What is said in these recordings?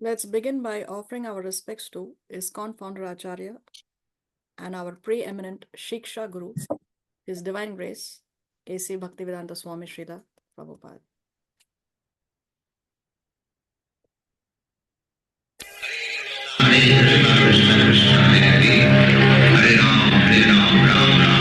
Let's begin by offering our respects to ISKCON founder Acharya and our preeminent Shiksha Guru, His Divine Grace, A.C. Bhaktivedanta Swami Srila Prabhupada. Hare Krishna, Krishna Hare Hare, Hare Ram, Ram Ram.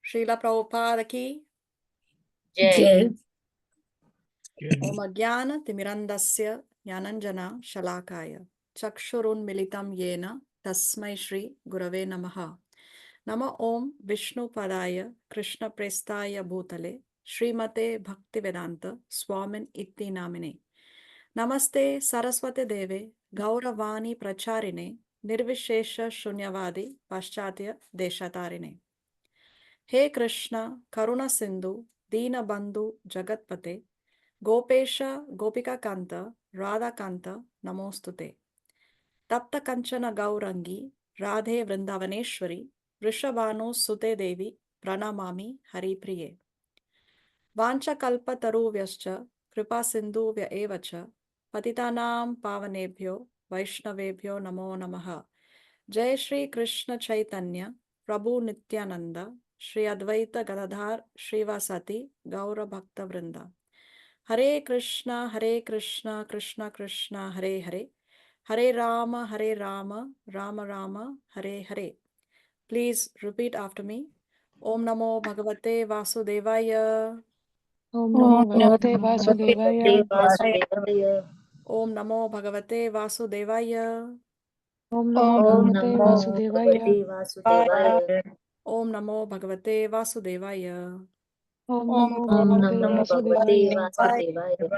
Srila Prabhupada ki Jai. Om Ajnana Timirandasya Jnananjana Shalakaya Chakshurun Militam Yena Tasmai Shri Gurave Namaha. Nama Om Vishnu Padaya Krishna Prestaya Bhutale Srimate Bhaktivedanta Swamin Itti Namine. Namaste Saraswate Deve Gauravani Pracharine Nirvishesha Shunyavadi Paschatya Deshatarine. He Krishna Karuna Sindhu Dina Bandhu Jagatpate Gopesha Gopika Kanta Radha Kanta Namostute Tapta Kanchana Gaurangi Radhe Vrindavaneshwari Vrishabhanu Sute Devi Pranamami Hari Priye Vancha Kalpa Taruvyascha Kripa Sindhu Vya Evacha Patitanam Pavanebhyo Vaishnavebhyo Namo Namaha. Jai Shri Krishna Chaitanya Prabhu Nityananda Shri Advaita Gadadhar Shrivasati Gaura Bhakta Vrinda. Hare Krishna Krishna Krishna Hare Hare Hare Rama Rama Rama Hare Hare. Please repeat after me. Om Namo Bhagavate Vasudevaya. Om Namo Bhagavate Vasudevaya. Om Namo Bhagavate Vasudevaya. Om Namo Bhagavate Vasudevaya. Om Namo Bhagavate Vasudevaya. Om Namo Bhagavate Vasudevaya.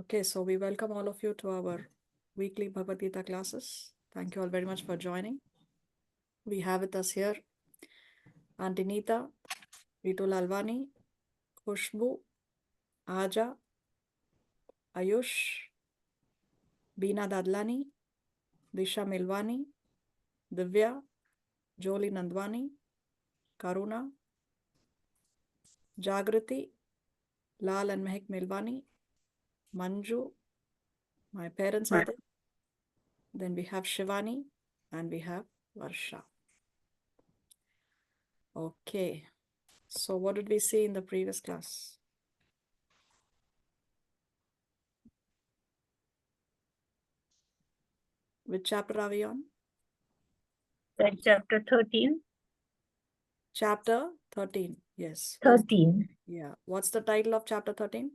Okay, so we welcome all of you to our weekly Bhagavad Gita classes. Thank you all very much for joining. We have with us here Aunty Neeta, Ritu Lalwani, Khushbu, Aja, Ayush, Beena Dadlani, Disha Milwani, Divya, Jolie Nandwani, Karuna, Jagriti, Lal and Mehak Milwani, Manju, my parents are there. Then we have Shivani and we have Varsha. Okay, so what did we see in the previous class? Which chapter are we on? Chapter 13. Chapter 13, yes. 13. Yeah, what's the title of chapter 13?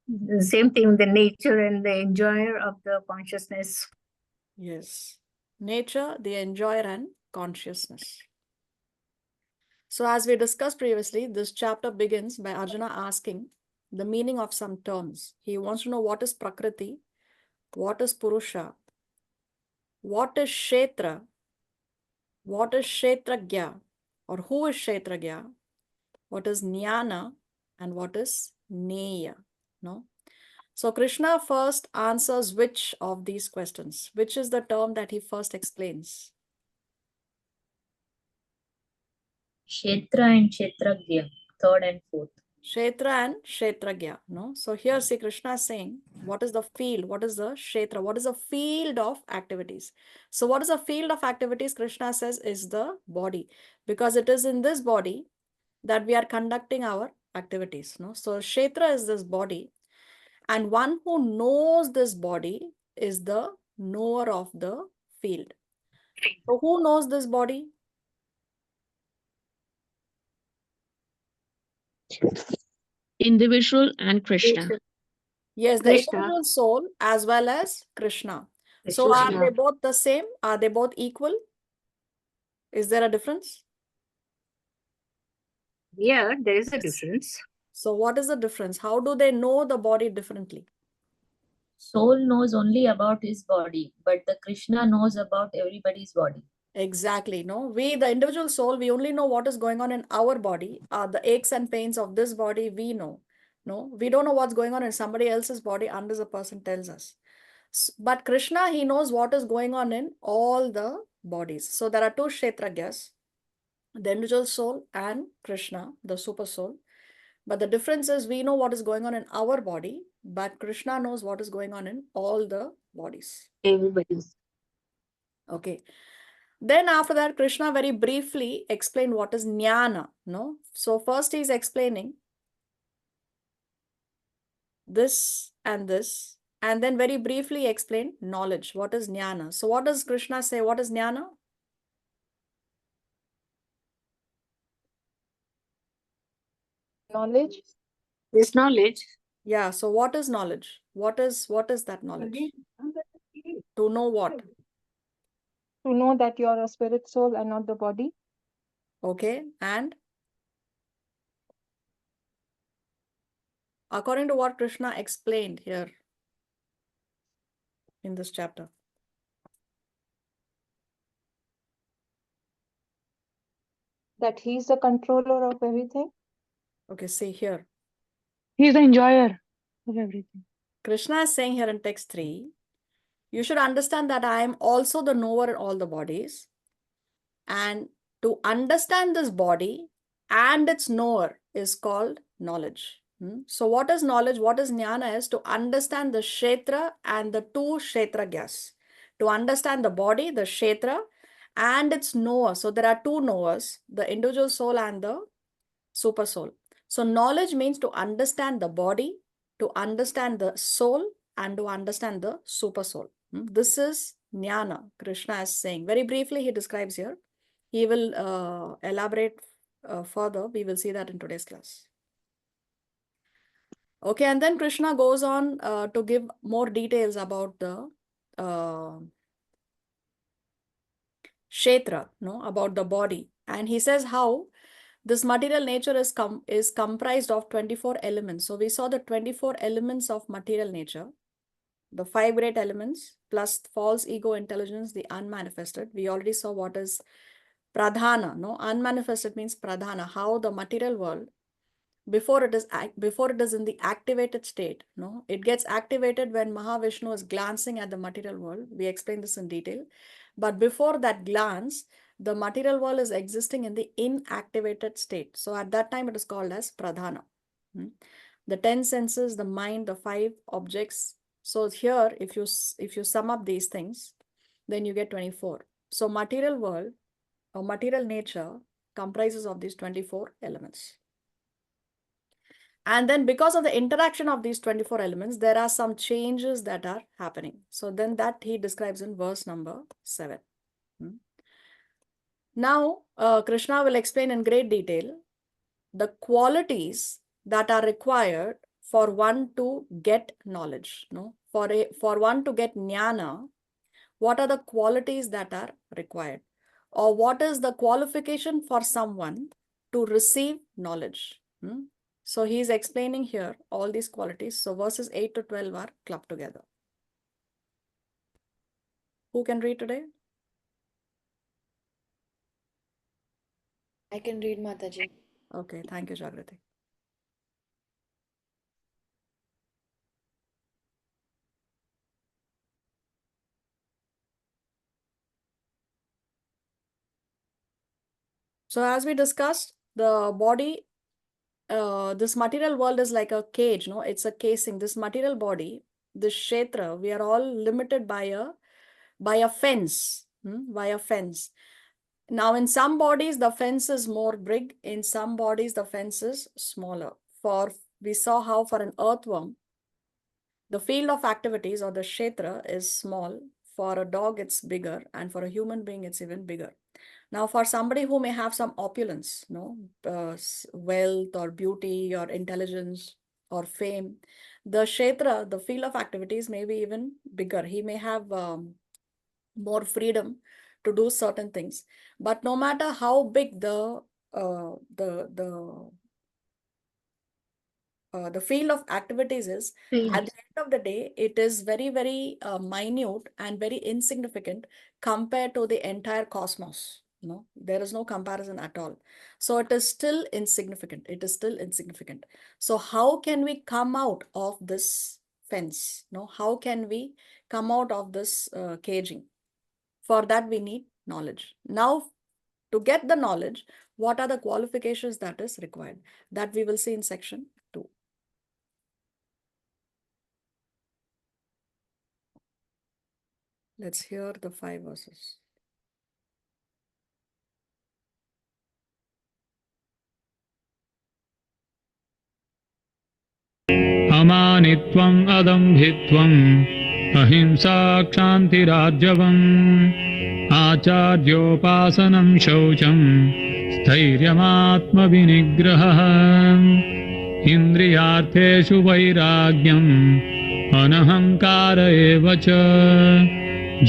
The same thing, the nature and the enjoyer of the consciousness. Yes, nature, the enjoyer and consciousness. So as we discussed previously, this chapter begins by Arjuna asking the meaning of some terms. He wants to know what is Prakriti, what is Purusha, what is Kshetra, what is Kshetragya, or who is Kshetragya, what is Jnana, and what is Neya. No? So Krishna first answers which of these questions? Which is the term that he first explains? Kshetra and Kshetragya, third and fourth. Kshetra and Kshetragya. No? So here see Krishna is saying, what is the field? What is the Kshetra? What is the field of activities? So what is the field of activities? Krishna says is the body. Because it is in this body that we are conducting our activities. No? So Kshetra is this body. And one who knows this body is the knower of the field. So who knows this body? Individual and Krishna. Yes, the Krishna. individual soul as well as Krishna. So are Krishna. they both the same? Are they both equal? Is there a difference? Yeah, there is a difference. So what is the difference? How do they know the body differently? Soul knows only about his body, but the Krishna knows about everybody's body. Exactly. No, we, the individual soul, we only know what is going on in our body. The aches and pains of this body, we know. No, we don't know what's going on in somebody else's body unless a person tells us. But Krishna, he knows what is going on in all the bodies. So there are two Kshetragyas, the individual soul and Krishna, the super soul. But the difference is we know what is going on in our body, but Krishna knows what is going on in all the bodies. Everybody's. Okay. Then after that, Krishna very briefly explained what is jnana. No? So first he is explaining this, and then very briefly explain knowledge. What is jnana? So what does Krishna say? What is jnana? Knowledge. This knowledge. Yeah. So what is knowledge? What is that knowledge? To know what? To know that you are a spirit soul and not the body. Okay. And according to what Krishna explained here in this chapter. That he is the controller of everything. Okay, see here. He is the enjoyer of everything. Krishna is saying here in text 3, you should understand that I am also the knower in all the bodies. And to understand this body and its knower is called knowledge. So what is knowledge? What is jnana is to understand the kshetra and the two kshetragyas. To understand the body, the kshetra, and its knower. So there are two knowers, the individual soul and the super soul. So knowledge means to understand the body, to understand the soul, and to understand the super soul. This is jnana, Krishna is saying. Very briefly, he describes here. He will elaborate further. We will see that in today's class. Okay, and then Krishna goes on to give more details about the kshetra, no, about the body. And he says how this material nature is comprised of 24 elements. So we saw the 24 elements of material nature, the 5 great elements plus false ego intelligence, the unmanifested. We already saw what is pradhana, no, unmanifested means pradhana, how the material world before it is in the activated state, no, it gets activated when Mahavishnu is glancing at the material world. We explained this in detail, but before that glance, the material world is existing in the inactivated state. So at that time, it is called as pradhana. The 10 senses, the mind, the 5 objects. So here, if you sum up these things, then you get 24. So material world or material nature comprises of these 24 elements. And then because of the interaction of these 24 elements, there are some changes that are happening. So then that he describes in verse number 7. Now, Krishna will explain in great detail the qualities that are required for one to get knowledge. No? For one to get jnana, what are the qualities that are required? Or what is the qualification for someone to receive knowledge? So he is explaining here all these qualities. So verses 8 to 12 are clubbed together. Who can read today? I can read, Mataji. Okay, thank you, Jagrati. So as we discussed, the body, this material world is like a cage, no? It's a casing. This material body, this kshetra, we are all limited by a fence, by a fence. Now, in some bodies, the fence is more big. In some bodies, the fence is smaller. We saw how for an earthworm, the field of activities or the kshetra is small. For a dog, it's bigger. And for a human being, it's even bigger. Now, for somebody who may have some opulence, wealth or beauty or intelligence or fame, the kshetra, the field of activities may be even bigger. He may have more freedom to do certain things. But no matter how big the field of activities is, at the end of the day, it is very, very minute and very insignificant compared to the entire cosmos. No, there is no comparison at all. So it is still insignificant. It is still insignificant. So how can we come out of this fence? No, how can we come out of this caging? For that, we need knowledge. Now, to get the knowledge, what are the qualifications that is required? That we will see in section 2. Let's hear the 5 verses. अमानित्वम् अदम्भित्वम् अहिंसा क्षान्तिरार्जवम् आचार्योपासनं शौचं स्थैर्यमात्मविनिग्रहः इन्द्रियार्थेषु वैराग्यम् अनहङ्कार एव च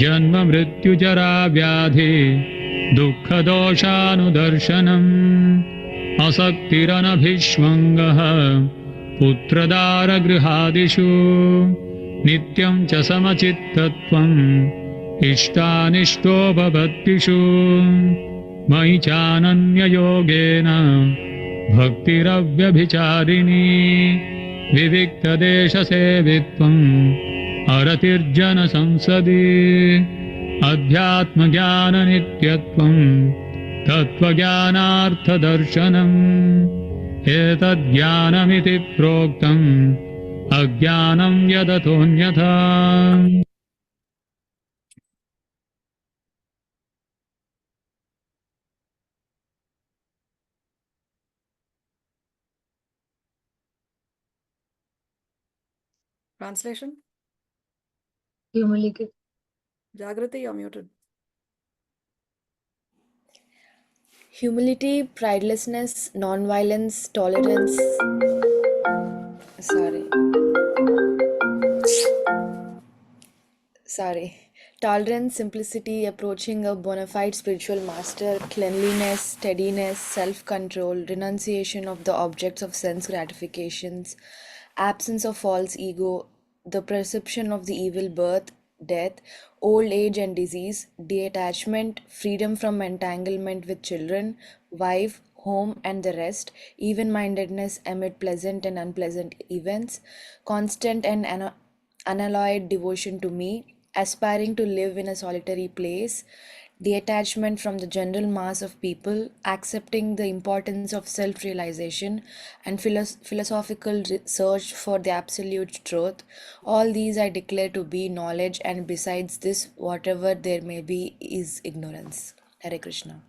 जन्म मृत्युजरा व्याधि दुःखदोषानुदर्शनम् असक्तिरनभिष्वङ्गः पुत्रदारगृहादिषु नित्यं च समचित्तत्वम् इष्टानिष्टोपपत्तिषु मयि चानन्ययोगेन भक्तिरव्यभिचारिणी विविक्तदेशसेवित्वम् अरतिर्जनसंसदि अध्यात्मज्ञाननित्यत्वम् तत्त्वज्ञानार्थदर्शनम् एतज्ज्ञानमिति प्रोक्तम् अज्ञानं यदतोऽन्यथा Translation? Humility. Jagrati, you're muted. Humility, pridelessness, non-violence, tolerance. Tolerance, simplicity, approaching a bona fide spiritual master, cleanliness, steadiness, self-control, renunciation of the objects of sense gratifications, absence of false ego, the perception of the evil birth, death, old age and disease, detachment, freedom from entanglement with children, wife, home, and the rest, even mindedness amid pleasant and unpleasant events, constant and unalloyed devotion to me, aspiring to live in a solitary place, detachment from the general mass of people, accepting the importance of self realization, and philosophical search for the absolute truth. All these I declare to be knowledge, and besides this, whatever there may be is ignorance. Hare Krishna.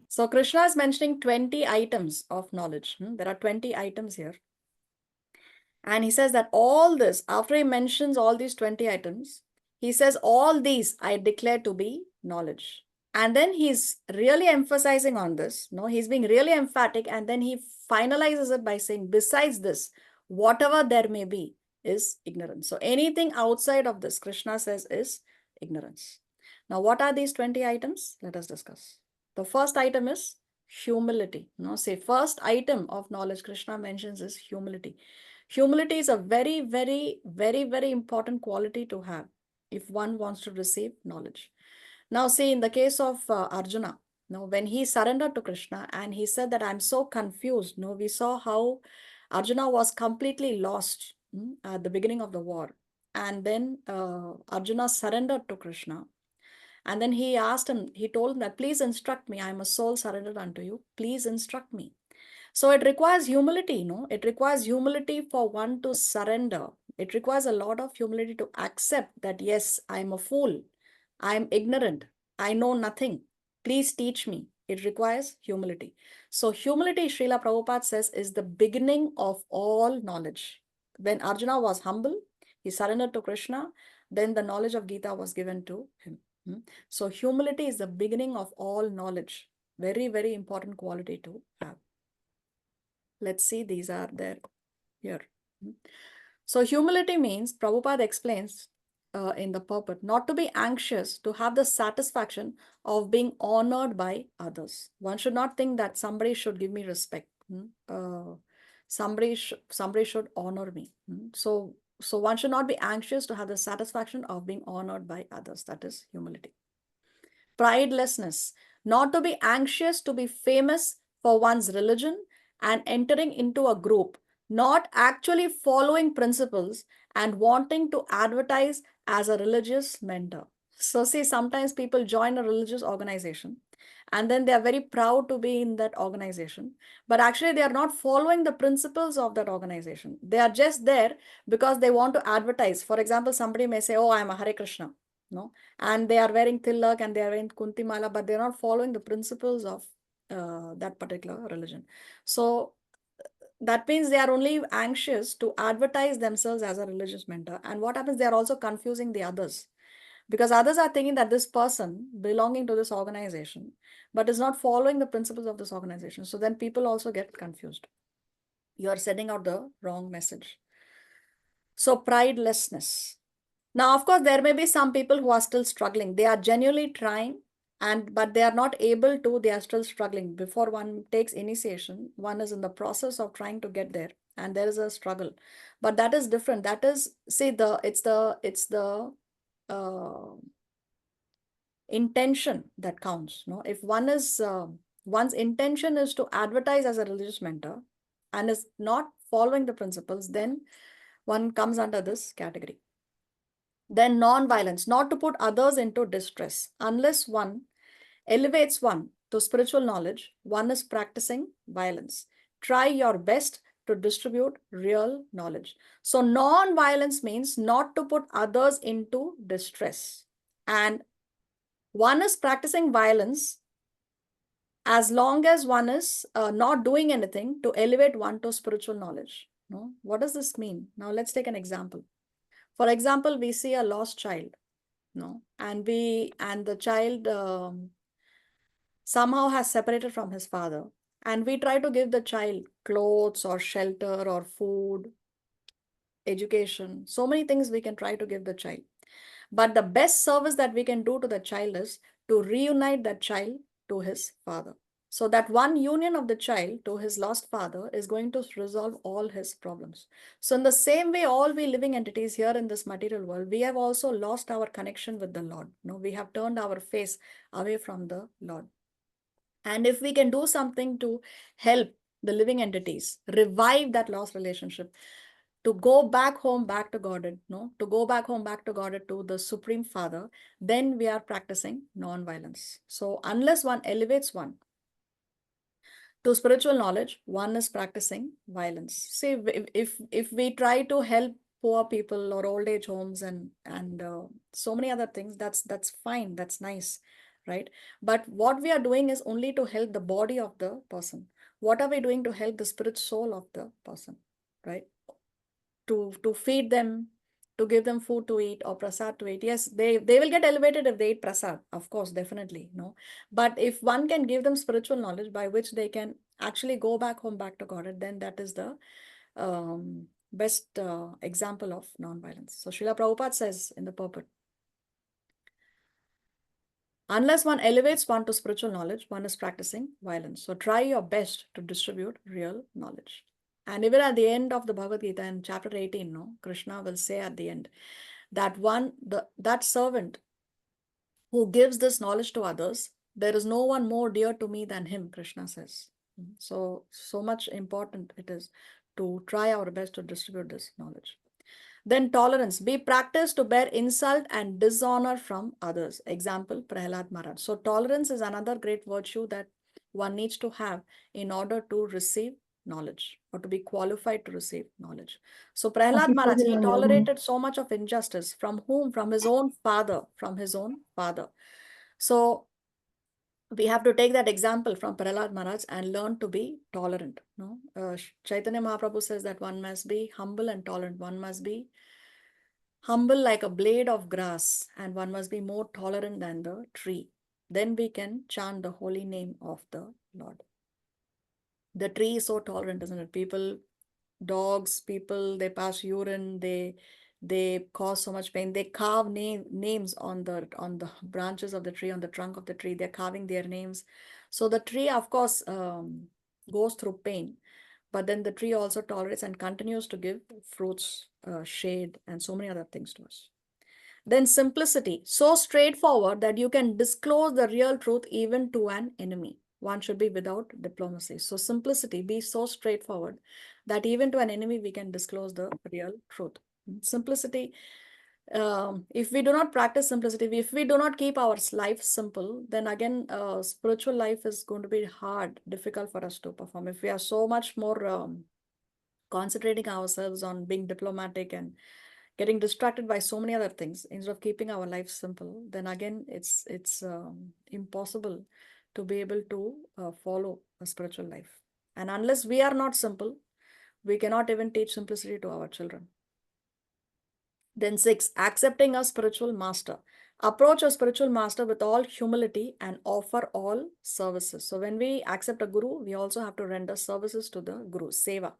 So Krishna is mentioning 20 items of knowledge. There are 20 items here. And he says that all this, after he mentions all these 20 items, he says all these I declare to be knowledge. And then he's really emphasizing on this. No, he's being really emphatic, and then he finalizes it by saying, besides this, whatever there may be is ignorance. So anything outside of this, Krishna says, is ignorance. Now, what are these 20 items? Let us discuss. The first item is humility. First item of knowledge Krishna mentions is humility. Humility is a very, very, very, very important quality to have if one wants to receive knowledge. Now, see, in the case of Arjuna, No, when he surrendered to Krishna and he said that I'm so confused. No, we saw how Arjuna was completely lost at the beginning of the war. And then Arjuna surrendered to Krishna. And then he asked him, he told him that, please instruct me. I am a soul surrendered unto you. Please instruct me. So it requires humility, no? It requires humility for one to surrender. It requires a lot of humility to accept that, yes, I am a fool. I am ignorant. I know nothing. Please teach me. It requires humility. So humility, Srila Prabhupada says, is the beginning of all knowledge. When Arjuna was humble, he surrendered to Krishna, then the knowledge of Gita was given to him. So humility is the beginning of all knowledge. Very, very important quality to have. Let's see, these are there here. So humility means, Prabhupada explains in the purport, not to be anxious to have the satisfaction of being honored by others. One should not think that somebody should give me respect. Somebody should honor me. So one should not be anxious to have the satisfaction of being honored by others. That is humility. Pridelessness, not to be anxious to be famous for one's religion and entering into a group, not actually following principles and wanting to advertise as a religious mentor. So see, sometimes people join a religious organization and then they are very proud to be in that organization, but actually they are not following the principles of that organization. They are just there because they want to advertise. For example, somebody may say, oh, I am a Hare Krishna, no, and they are wearing tilak and they are wearing kuntimala, but they're not following the principles of that particular religion. So that means they are only anxious to advertise themselves as a religious mentor. And what happens, they are also confusing the others, because others are thinking that this person belonging to this organization but is not following the principles of this organization. So then people also get confused. You are sending out the wrong message. So pridelessness. Now, of course, there may be some people who are still struggling. They are genuinely trying, but they are not able to. They are still struggling. Before one takes initiation, one is in the process of trying to get there, and there is a struggle. But that is different. That is, see, it's the intention that counts. No, if one is one's intention is to advertise as a religious mentor and is not following the principles, then one comes under this category. Then non-violence, not to put others into distress. Unless one elevates one to spiritual knowledge, one is practicing violence. Try your best to distribute real knowledge. So non-violence means not to put others into distress. And one is practicing violence as long as one is not doing anything to elevate one to spiritual knowledge. No? What does this mean? Now let's take an example. For example, we see a lost child, no, and the child somehow has separated from his father, and we try to give the child clothes or shelter or food, education, so many things we can try to give the child. But the best service that we can do to the child is to reunite that child to his father. So that one union of the child to his lost father is going to resolve all his problems. So in the same way, all we living entities here in this material world, we have also lost our connection with the Lord. No, we have turned our face away from the Lord. And if we can do something to help the living entities revive that lost relationship, to go back home, back to Godhead, no, to go back home, back to Godhead, to the Supreme Father, then we are practicing non-violence. So unless one elevates one to spiritual knowledge, one is practicing violence. See, if we try to help poor people or old age homes and so many other things, that's fine, that's nice, right? But what we are doing is only to help the body of the person. What are we doing to help the spirit soul of the person, right? To feed them, to give them food to eat or prasad to eat. Yes, they will get elevated if they eat prasad, of course, definitely, no. But if one can give them spiritual knowledge by which they can actually go back home, back to God, then that is the best example of non-violence. So Srila Prabhupada says in the purport, unless one elevates one to spiritual knowledge, one is practicing violence. So try your best to distribute real knowledge. And even at the end of the Bhagavad Gita in chapter 18, no, Krishna will say at the end that that servant who gives this knowledge to others, There is no one more dear to me than him, Krishna says. So much important it is to try our best to distribute this knowledge. Then tolerance. Be practiced to bear insult and dishonor from others. Example, Prahlad Maharaj. So tolerance is another great virtue that one needs to have in order to receive knowledge or to be qualified to receive knowledge. So Prahlad Maharaj, he tolerated so much of injustice. From whom? From his own father. From his own father. So we have to take that example from Prahlad Maharaj and learn to be tolerant. No? Chaitanya Mahaprabhu says that one must be humble and tolerant. One must be humble like a blade of grass, and one must be more tolerant than the tree. Then we can chant the holy name of the Lord. The tree is so tolerant, isn't it? People, dogs, people, they pass urine, they cause so much pain. They carve names on the branches of the tree, on the trunk of the tree. They're carving their names. So the tree, of course, goes through pain, but then the tree also tolerates and continues to give fruits, shade, and so many other things to us. Then simplicity, so straightforward that you can disclose the real truth even to an enemy. One should be without diplomacy. So simplicity, be so straightforward that even to an enemy we can disclose the real truth. Simplicity, if we do not practice simplicity, if we do not keep our life simple, then again, spiritual life is going to be hard, difficult for us to perform. If we are so much more concentrating ourselves on being diplomatic and getting distracted by so many other things instead of keeping our life simple, then again it's impossible to be able to follow a spiritual life. And unless we are not simple, we cannot even teach simplicity to our children. Then 6, accepting a spiritual master. Approach a spiritual master with all humility and offer all services. So when we accept a guru, we also have to render services to the guru, seva.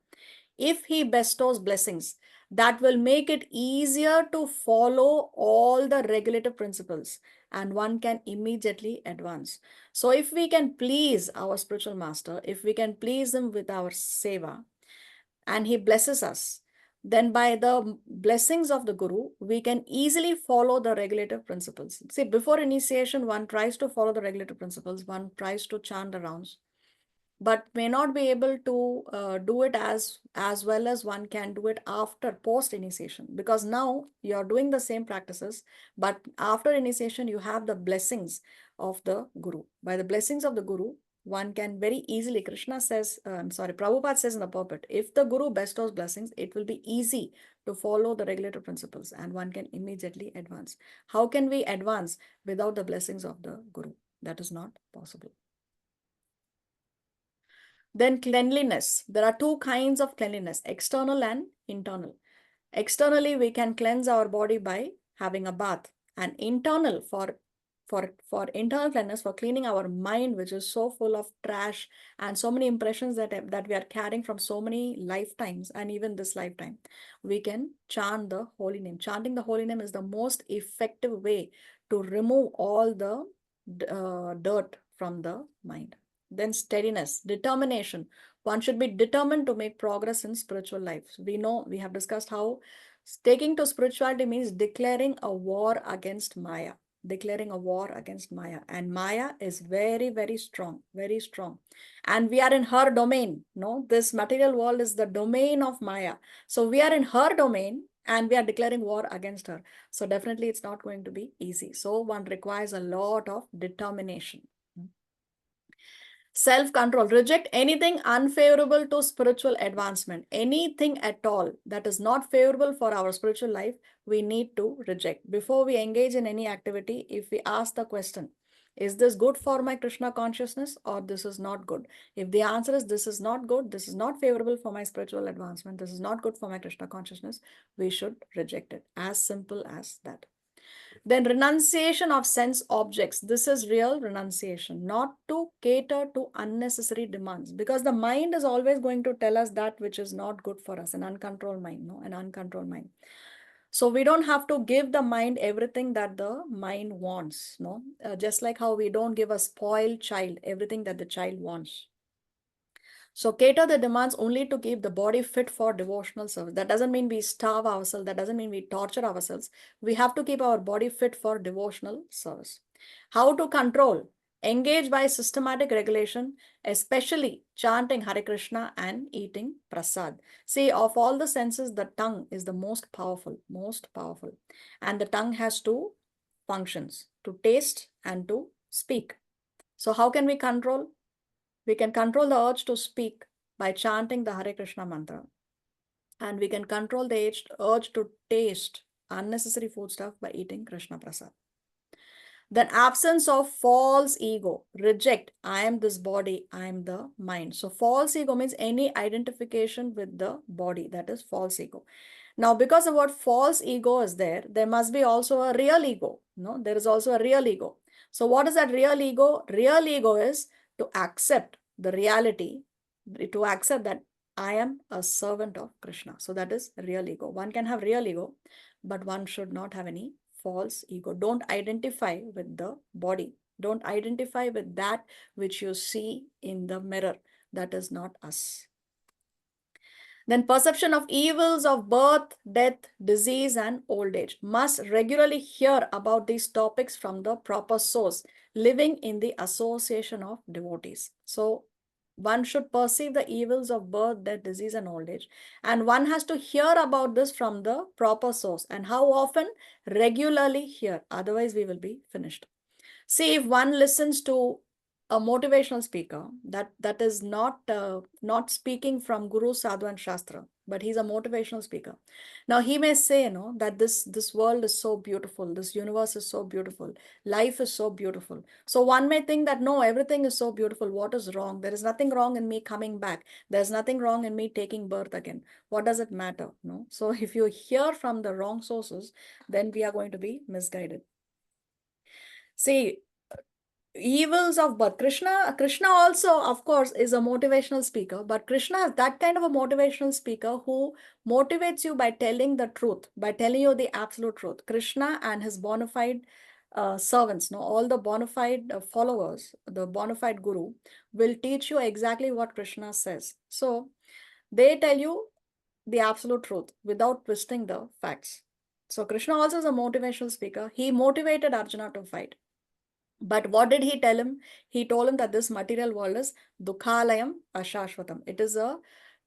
If he bestows blessings, that will make it easier to follow all the regulative principles and one can immediately advance. So if we can please our spiritual master, if we can please him with our seva and he blesses us, then by the blessings of the guru, we can easily follow the regulative principles. See, before initiation, one tries to follow the regulative principles, one tries to chant the rounds, but may not be able to do it as well as one can do it after post initiation, because now you're doing the same practices, but after initiation you have the blessings of the guru. By the blessings of the guru, one can very easily, Krishna says, Prabhupada says in the pulpit, if the guru bestows blessings, it will be easy to follow the regulative principles and one can immediately advance. How can we advance without the blessings of the guru? That is not possible. Then cleanliness. There are two kinds of cleanliness, external and internal. Externally, we can cleanse our body by having a bath, and internal for internal cleanliness, for cleaning our mind, which is so full of trash and so many impressions that we are carrying from so many lifetimes and even this lifetime, we can chant the holy name. Chanting the holy name is the most effective way to remove all the dirt from the mind. Then steadiness, determination. One should be determined to make progress in spiritual life. We know, we have discussed how taking to spirituality means declaring a war against Maya. Declaring a war against Maya. And Maya is very, very strong, very strong. And we are in her domain. No, this material world is the domain of Maya. So we are in her domain and we are declaring war against her. So definitely it's not going to be easy. So one requires a lot of determination. Self-control. Reject anything unfavorable to spiritual advancement. Anything at all that is not favorable for our spiritual life, we need to reject. Before we engage in any activity, if we ask the question, is this good for my Krishna consciousness or this is not good? If the answer is this is not good, this is not favorable for my spiritual advancement, this is not good for my Krishna consciousness, we should reject it. As simple as that. Then renunciation of sense objects. This is real renunciation, not to cater to unnecessary demands, because the mind is always going to tell us that which is not good for us, an uncontrolled mind, no, an uncontrolled mind. So we don't have to give the mind everything that the mind wants, no, just like how we don't give a spoiled child everything that the child wants. So cater the demands only to keep the body fit for devotional service. That doesn't mean we starve ourselves. That doesn't mean we torture ourselves. We have to keep our body fit for devotional service. How to control? Engage by systematic regulation, especially chanting Hare Krishna and eating prasad. See, of all the senses, the tongue is the most powerful, most powerful. And the tongue has two functions, to taste and to speak. So how can we control? We can control the urge to speak by chanting the Hare Krishna mantra. And we can control the urge to taste unnecessary food stuff by eating Krishna prasad. Then absence of false ego. Reject, I am this body, I am the mind. So false ego means any identification with the body. That is false ego. Now, because of what false ego is there must be also a real ego. No, there is also a real ego. So what is that real ego? Real ego is to accept the reality, to accept that I am a servant of Krishna. So that is real ego. One can have real ego, but one should not have any false ego. Don't identify with the body. Don't identify with that which you see in the mirror. That is not us. Then perception of evils of birth, death, disease, and old age. Must regularly hear about these topics from the proper source, living in the association of devotees. So one should perceive the evils of birth, death, disease, and old age. And one has to hear about this from the proper source. And how often? Regularly hear. Otherwise, we will be finished. See, if one listens to a motivational speaker that is not speaking from Guru, Sadhu, and Shastra, but he's a motivational speaker. Now he may say, that this world is so beautiful, this universe is so beautiful, life is so beautiful. So one may think that no, everything is so beautiful. What is wrong? There is nothing wrong in me coming back. There's nothing wrong in me taking birth again. What does it matter? No. So if you hear from the wrong sources, then we are going to be misguided. See, evils of birth. Krishna also, of course, is a motivational speaker, but Krishna is that kind of a motivational speaker who motivates you by telling the truth, by telling you the absolute truth. Krishna and his bona fide servants, all the bona fide followers, the bona fide guru will teach you exactly what Krishna says. So they tell you the absolute truth without twisting the facts. So Krishna also is a motivational speaker. He motivated Arjuna to fight. But what did he tell him? He told him that this material world is dukhalayam ashashvatam. It is a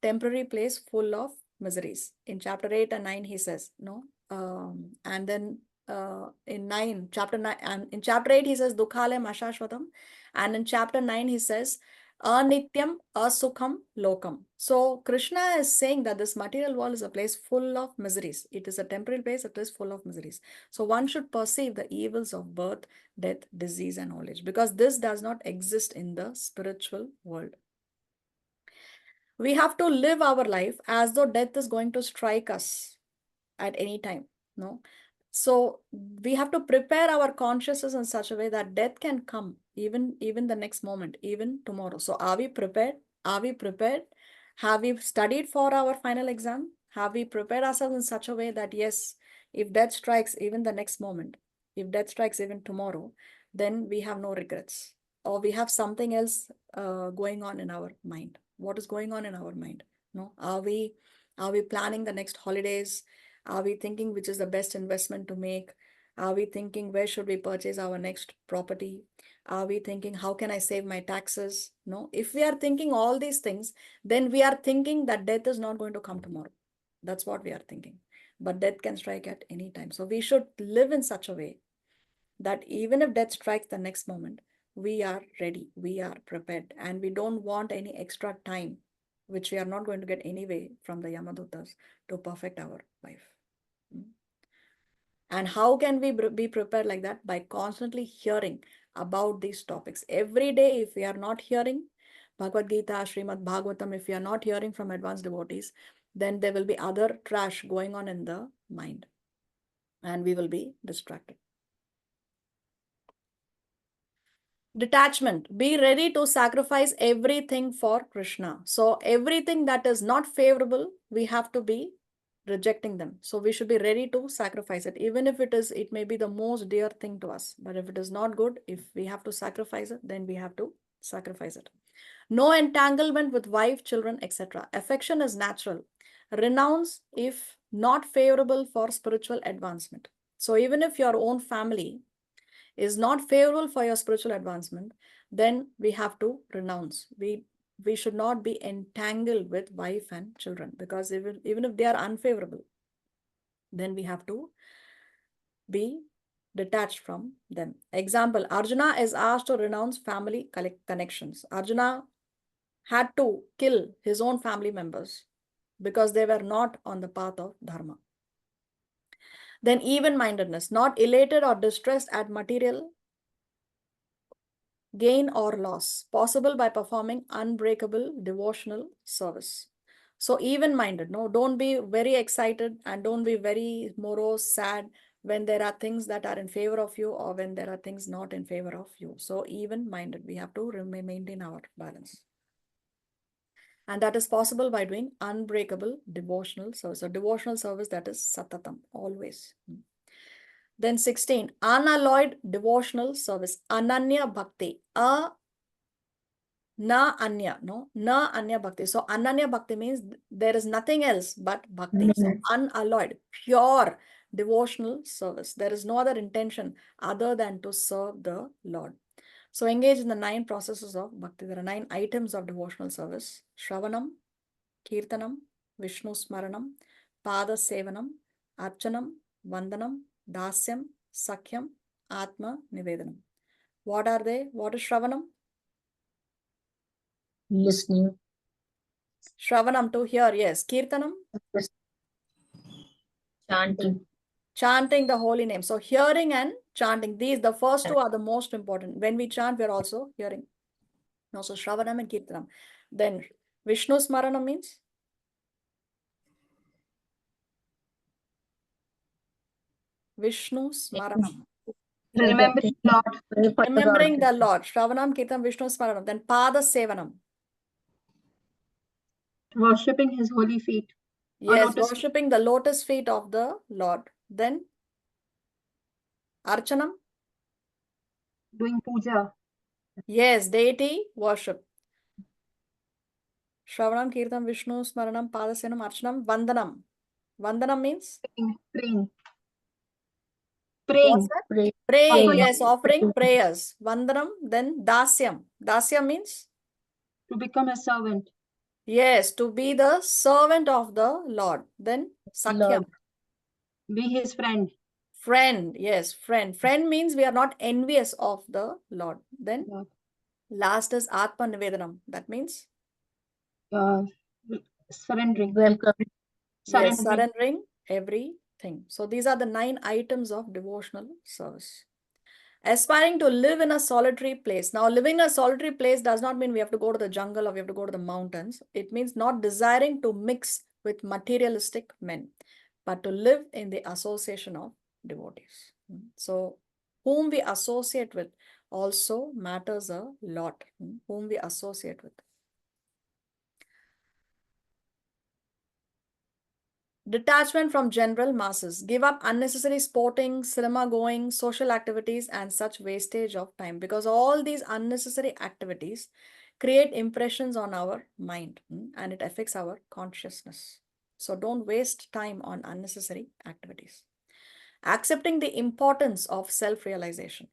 temporary place full of miseries. In chapter 8 and 9, he says, no. And then in chapter 9, and in chapter 8, he says dukhalayam ashashvatam. And in chapter 9, he says anityam asukham lokam. So Krishna is saying that this material world is a place full of miseries. It is a temporary place, it is full of miseries. So one should perceive the evils of birth, death, disease, and old age, because this does not exist in the spiritual world. We have to live our life as though death is going to strike us at any time. No. So we have to prepare our consciousness in such a way that death can come even the next moment, even tomorrow. So are we prepared? Are we prepared? Have we studied for our final exam? Have we prepared ourselves in such a way that yes, if death strikes even the next moment, if death strikes even tomorrow, then we have no regrets, or we have something else going on in our mind. What is going on in our mind? No, are we planning the next holidays? Are we thinking which is the best investment to make? Are we thinking where should we purchase our next property? Are we thinking how can I save my taxes? No, if we are thinking all these things, then we are thinking that death is not going to come tomorrow. That's what we are thinking. But death can strike at any time. So we should live in such a way that even if death strikes the next moment, we are ready, we are prepared, and we don't want any extra time, which we are not going to get anyway from the Yamadutas, to perfect our life. And how can we be prepared like that? By constantly hearing about these topics. Every day, if we are not hearing Bhagavad Gita, Srimad Bhagavatam, if we are not hearing from advanced devotees, then there will be other trash going on in the mind, and we will be distracted. Detachment. Be ready to sacrifice everything for Krishna. So everything that is not favorable, we have to be rejecting them. So we should be ready to sacrifice it, even if it may be the most dear thing to us. But if it is not good, if we have to sacrifice it, then we have to sacrifice it. No entanglement with wife, children, etc. Affection is natural. Renounce if not favorable for spiritual advancement. So even if your own family is not favorable for your spiritual advancement, then we have to renounce. We should not be entangled with wife and children, because even if they are unfavorable, then we have to be detached from them. Example, Arjuna is asked to renounce family connections. Arjuna had to kill his own family members because they were not on the path of dharma. Then even-mindedness, not elated or distressed at material gain or loss, possible by performing unbreakable devotional service. So even-minded, no, don't be very excited and don't be very morose, sad when there are things that are in favor of you or when there are things not in favor of you. So even-minded, we have to maintain our balance. And that is possible by doing unbreakable devotional service. So devotional service, that is satatam, always. Then 16, unalloyed devotional service, ananya bhakti, na anya, no, na anya bhakti. So ananya bhakti means there is nothing else but bhakti. So unalloyed, pure devotional service. There is no other intention other than to serve the Lord. So engage in the 9 processes of bhakti. There are 9 items of devotional service: Shravanam, Kirtanam, Vishnu Smaranam, Pada Sevanam, Archanam, Vandanam, Dasyam, Sakhyam, Atma Nivedanam. What are they? What is Shravanam? Listening. Shravanam, to hear, yes. Kirtanam? Chanting. Chanting the holy name. So hearing and chanting, these, the first 2 are the most important. When we chant, we are also hearing. No, so Shravanam and Kirtanam. Then Vishnu Smaranam means? Vishnu Smaranam. Remembering Lord. Pray for Remembering God. the Lord. Shravanam, Kirtanam, Vishnu Smaranam. Then Pada Sevanam. Worshipping his holy feet. Yes, lotus- worshipping the lotus feet of the Lord. Then Archanam. Doing puja. Yes, deity worship. Shravanam, Kirtanam, Vishnu Smaranam, Pada Sevanam, Archanam, Vandanam. Vandanam means? Praying. What's Praying. that? Pray. Praying, Offering. yes, offering prayers. Vandanam, then Dasyam. Dasyam means? To become a servant. Yes, to be the servant of the Lord. Then Sakhyam, Lord. Be his friend. friend. Yes, friend. Friend means we are not envious of the Lord. Then Lord. last is Atma Nivedanam. That means? Surrendering. Welcome. Yes, Surrendering. surrendering everything. So these are the 9 items of devotional service. Aspiring to live in a solitary place. Now, living in a solitary place does not mean we have to go to the jungle or we have to go to the mountains. It means not desiring to mix with materialistic men, but to live in the association of devotees. So, whom we associate with also matters a lot. Whom we associate with. Detachment from general masses. Give up unnecessary sporting, cinema going, social activities, and such wastage of time, because all these unnecessary activities create impressions on our mind and it affects our consciousness. So don't waste time on unnecessary activities. Accepting the importance of self-realization.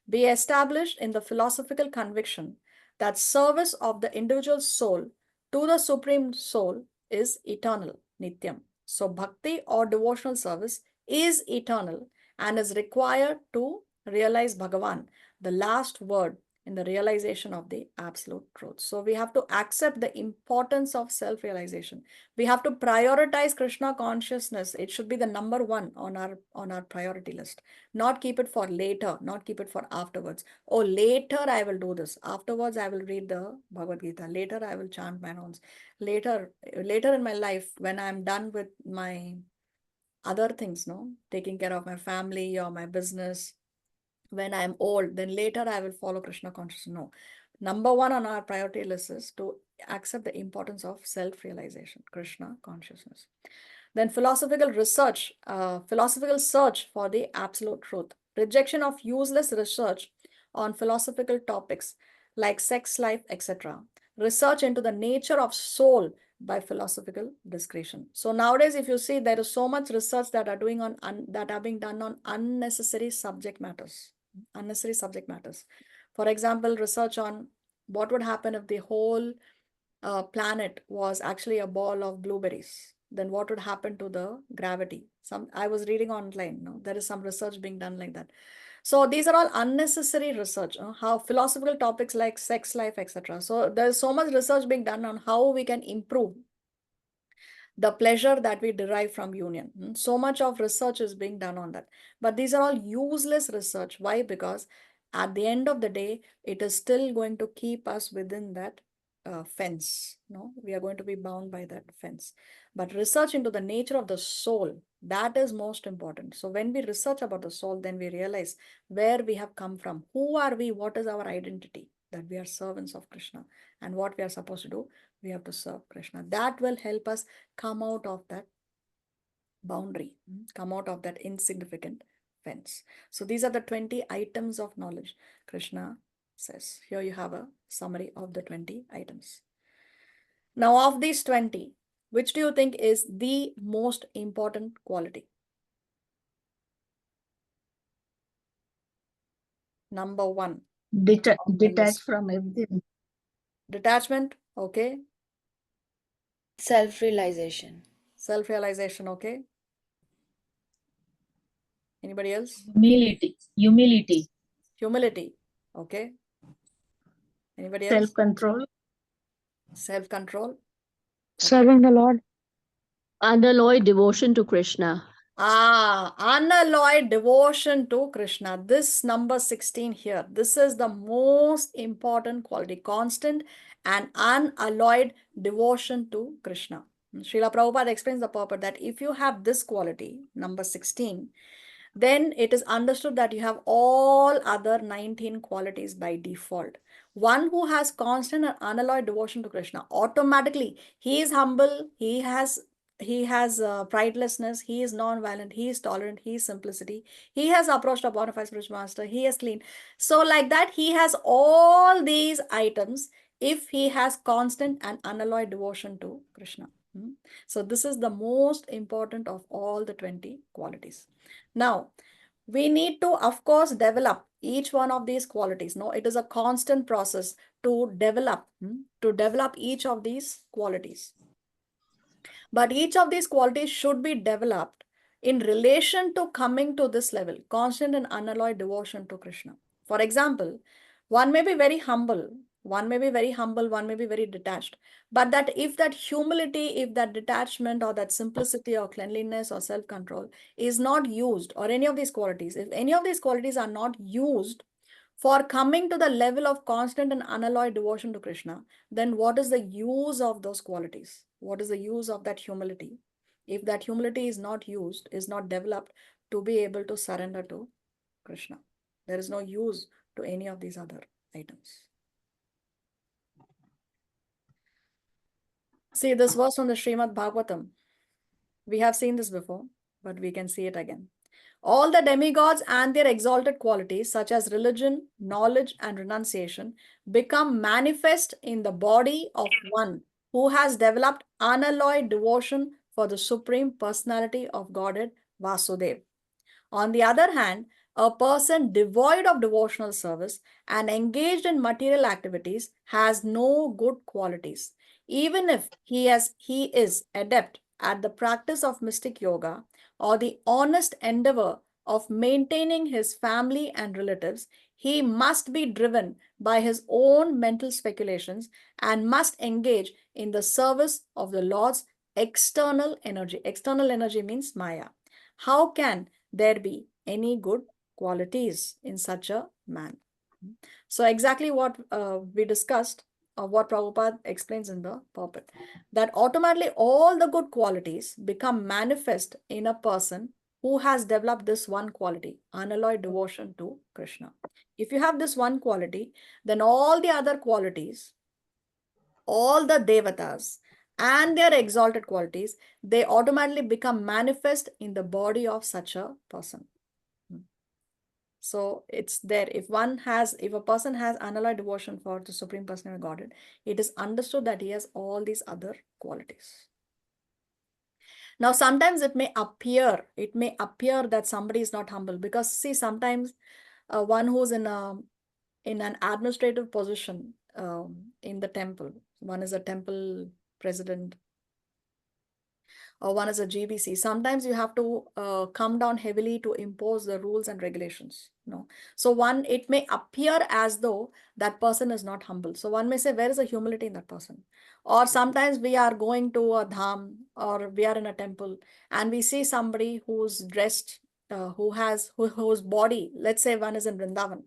Be established in the philosophical conviction that service of the individual soul to the Supreme Soul is eternal, Nityam. So bhakti or devotional service is eternal and is required to realize Bhagavan, the last word in the realization of the absolute truth. So we have to accept the importance of self-realization. We have to prioritize Krishna consciousness. It should be the number 1 on our priority list. Not keep it for later, not keep it for afterwards. Oh, later I will do this. Afterwards, I will read the Bhagavad Gita. Later, I will chant my rounds. Later in my life, when I'm done with my other things, no, taking care of my family or my business, when I'm old, then later I will follow Krishna consciousness. No. Number 1 on our priority list is to accept the importance of self-realization, Krishna consciousness. Then philosophical research, philosophical search for the absolute truth. Rejection of useless research on philosophical topics like sex life, etc. Research into the nature of soul by philosophical discretion. So nowadays, if you see, there is so much research that are being done on unnecessary subject matters. Unnecessary subject matters. For example, research on what would happen if the whole planet was actually a ball of blueberries. Then what would happen to the gravity? I was reading online. There is some research being done like that. So these are all unnecessary research. How philosophical topics like sex life, etc. So there's so much research being done on how we can improve the pleasure that we derive from union. So much of research is being done on that. But these are all useless research. Why? Because at the end of the day, it is still going to keep us within that fence. No, we are going to be bound by that fence. But research into the nature of the soul, that is most important. So when we research about the soul, then we realize where we have come from. Who are we? What is our identity? That we are servants of Krishna. And what we are supposed to do, we have to serve Krishna. That will help us come out of that boundary, come out of that insignificant fence. So these are the 20 items of knowledge Krishna says. Here you have a summary of the 20 items. Now, of these 20, which do you think is the most important quality? Number 1. Detach from everything. Detachment, okay. Self-realization. Self-realization, okay. Anybody else? Humility. Humility, okay. Anybody else? Self-control. Self-control. Serving the Lord. Unalloyed devotion to Krishna. Unalloyed devotion to Krishna. This number 16 here. This is the most important quality. Constant and unalloyed devotion to Krishna. Srila Prabhupada explains the purport that if you have this quality, number 16, then it is understood that you have all other 19 qualities by default. One who has constant and unalloyed devotion to Krishna, automatically he is humble, he has pridelessness, he is non-violent, he is tolerant, he is simplicity, he has approached a bona fide spiritual master, he is clean. So like that, he has all these items if he has constant and unalloyed devotion to Krishna. So this is the most important of all the 20 qualities. Now, we need to, of course, develop each one of these qualities. No, it is a constant process to develop each of these qualities. But each of these qualities should be developed in relation to coming to this level, constant and unalloyed devotion to Krishna. For example, one may be very humble, one may be very detached. But that if that humility, if that detachment or that simplicity or cleanliness or self-control is not used, or any of these qualities, if any of these qualities are not used for coming to the level of constant and unalloyed devotion to Krishna, then what is the use of those qualities? What is the use of that humility? If that humility is not used, is not developed to be able to surrender to Krishna, there is no use to any of these other items. See this verse from the Srimad Bhagavatam. We have seen this before, but we can see it again. All the demigods and their exalted qualities, such as religion, knowledge, and renunciation, become manifest in the body of one who has developed unalloyed devotion for the Supreme Personality of Godhead, Vasudeva. On the other hand, a person devoid of devotional service and engaged in material activities has no good qualities. Even if he is adept at the practice of mystic yoga or the honest endeavor of maintaining his family and relatives, he must be driven by his own mental speculations and must engage in the service of the Lord's external energy. External energy means Maya. How can there be any good qualities in such a man? So exactly what we discussed, what Prabhupada explains in the purport, that automatically all the good qualities become manifest in a person who has developed this one quality, unalloyed devotion to Krishna. If you have this one quality, then all the other qualities, all the devatas and their exalted qualities, they automatically become manifest in the body of such a person. So it's there. If a person has unalloyed devotion for the Supreme Personality of Godhead, it is understood that he has all these other qualities. Now, sometimes it may appear that somebody is not humble, because see, sometimes one who's in an administrative position in the temple. One is a temple president, or one is a GBC. Sometimes you have to come down heavily to impose the rules and regulations. So it may appear as though that person is not humble. So one may say, where is the humility in that person? Or sometimes we are going to a dham, or we are in a temple, and we see somebody who's dressed, whose body, let's say one is in Vrindavan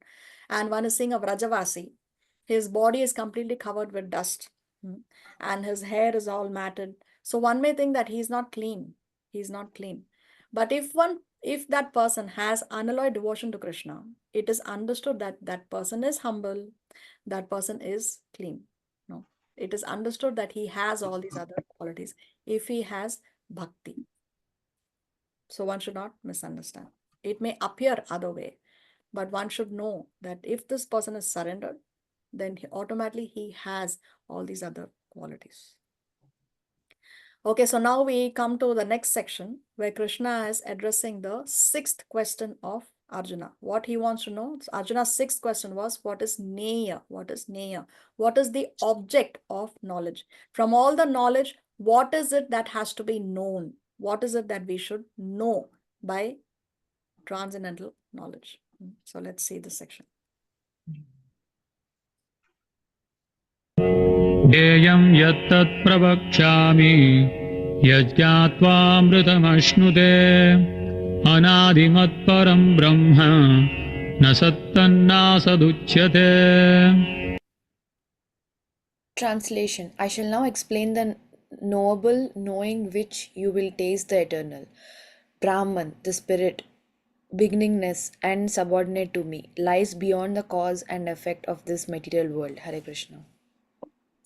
and one is seeing a Vrajavasi. His body is completely covered with dust, and his hair is all matted. So one may think that he's not clean. He's not clean. But if that person has unalloyed devotion to Krishna, it is understood that that person is humble, that person is clean. No, it is understood that he has all these other qualities if he has bhakti. So one should not misunderstand. It may appear other way, but one should know that if this person is surrendered, then automatically he has all these other qualities. Okay, so now we come to the next section where Krishna is addressing the sixth question of Arjuna. What he wants to know, Arjuna's sixth question was, what is Neya? What is Neya? What is the object of knowledge? From all the knowledge, what is it that has to be known? What is it that we should know by transcendental knowledge? So let's see this section. ध्येयं यत्तत् प्रवक्ष्यामि यज्ञात्वामृतमश्नुते अनादिमत्परं ब्रह्म न सत्तन्नासदुच्यते. Translation. I shall now explain the knowable, knowing which you will taste the eternal. Brahman, the spirit, beginningness and subordinate to me, lies beyond the cause and effect of this material world. Hare Krishna.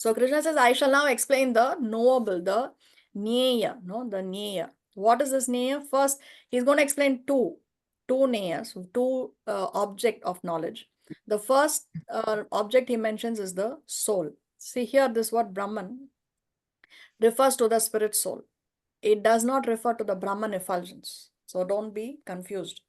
So Krishna says, I shall now explain the knowable, the Neya, the Neya. What is this Neya? First, he's going to explain two Neyas, two object of knowledge. The first object he mentions is the soul. See here, this word Brahman refers to the spirit soul. It does not refer to the Brahman effulgence. So don't be confused.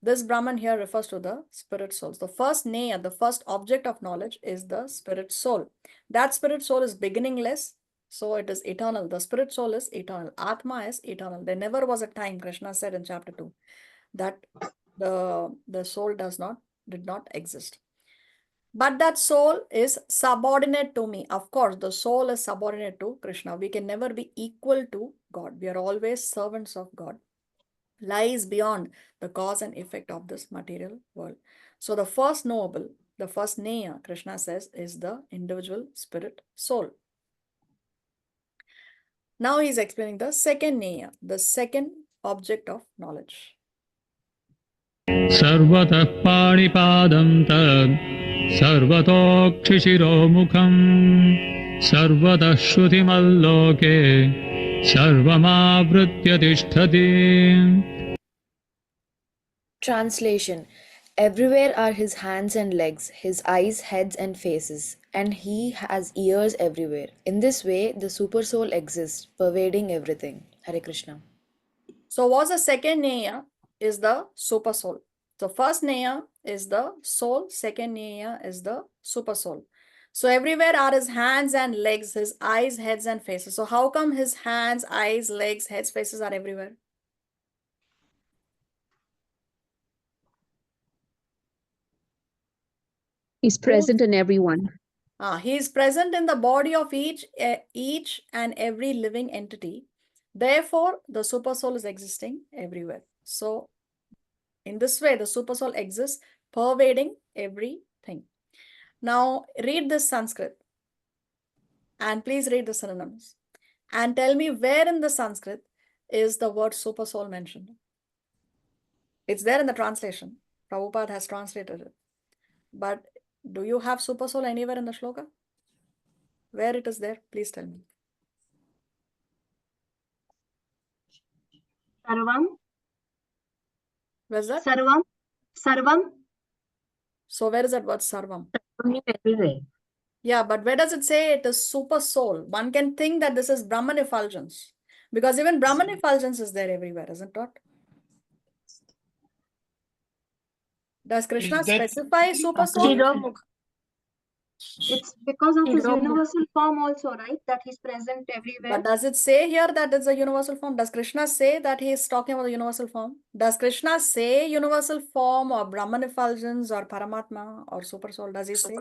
This Brahman here refers to the spirit souls. The first Neya, the first object of knowledge is the spirit soul. That spirit soul is beginningless, so it is eternal. The spirit soul is eternal. Atma is eternal. There never was a time, Krishna said in chapter 2, that the soul did not exist. But that soul is subordinate to me. Of course, the soul is subordinate to Krishna. We can never be equal to God. We are always servants of God. Lies beyond the cause and effect of this material world. So the first knowable, the first Neya, Krishna says, is the individual spirit soul. Now he is explaining the second Neya, the second object of knowledge. सर्वतः पाणिपादं तद् सर्वतोक्षिशिरोमुखं सर्वतः श्रुतिमल्लोके सर्वमावृत्य तिष्ठति. Translation. Everywhere are his hands and legs, his eyes, heads and faces, and he has ears everywhere. In this way, the super soul exists, pervading everything. Hare Krishna. So what's the second Neya is the super soul. So first Neya is the soul, second Neya is the super soul. So everywhere are his hands and legs, his eyes, heads and faces. So how come his hands, eyes, legs, heads, faces are everywhere? He's present in everyone. He is present in the body of each and every living entity. Therefore, the super soul is existing everywhere. So in this way, the super soul exists, pervading everything. Now, read this Sanskrit. And please read the synonyms. And tell me where in the Sanskrit is the word super soul mentioned. It's there in the translation. Prabhupada has translated it. But do you have super soul anywhere in the shloka? Where it is there, please tell me. Sarvam. Where's that? Sarvam. Sarvam. So where is that word sarvam? Everywhere. Yeah, but where does it say it is super soul? One can think that this is Brahman effulgence. Because even Brahman effulgence is there everywhere, isn't it? Does Krishna Is that specify super soul? Shiromukh. It's because of his universal form also, right? That he's present everywhere. But does it say here that it's a universal form? Does Krishna say that he is talking about the universal form? Does Krishna say universal form or Brahman effulgence or Paramatma or super soul? Does he say?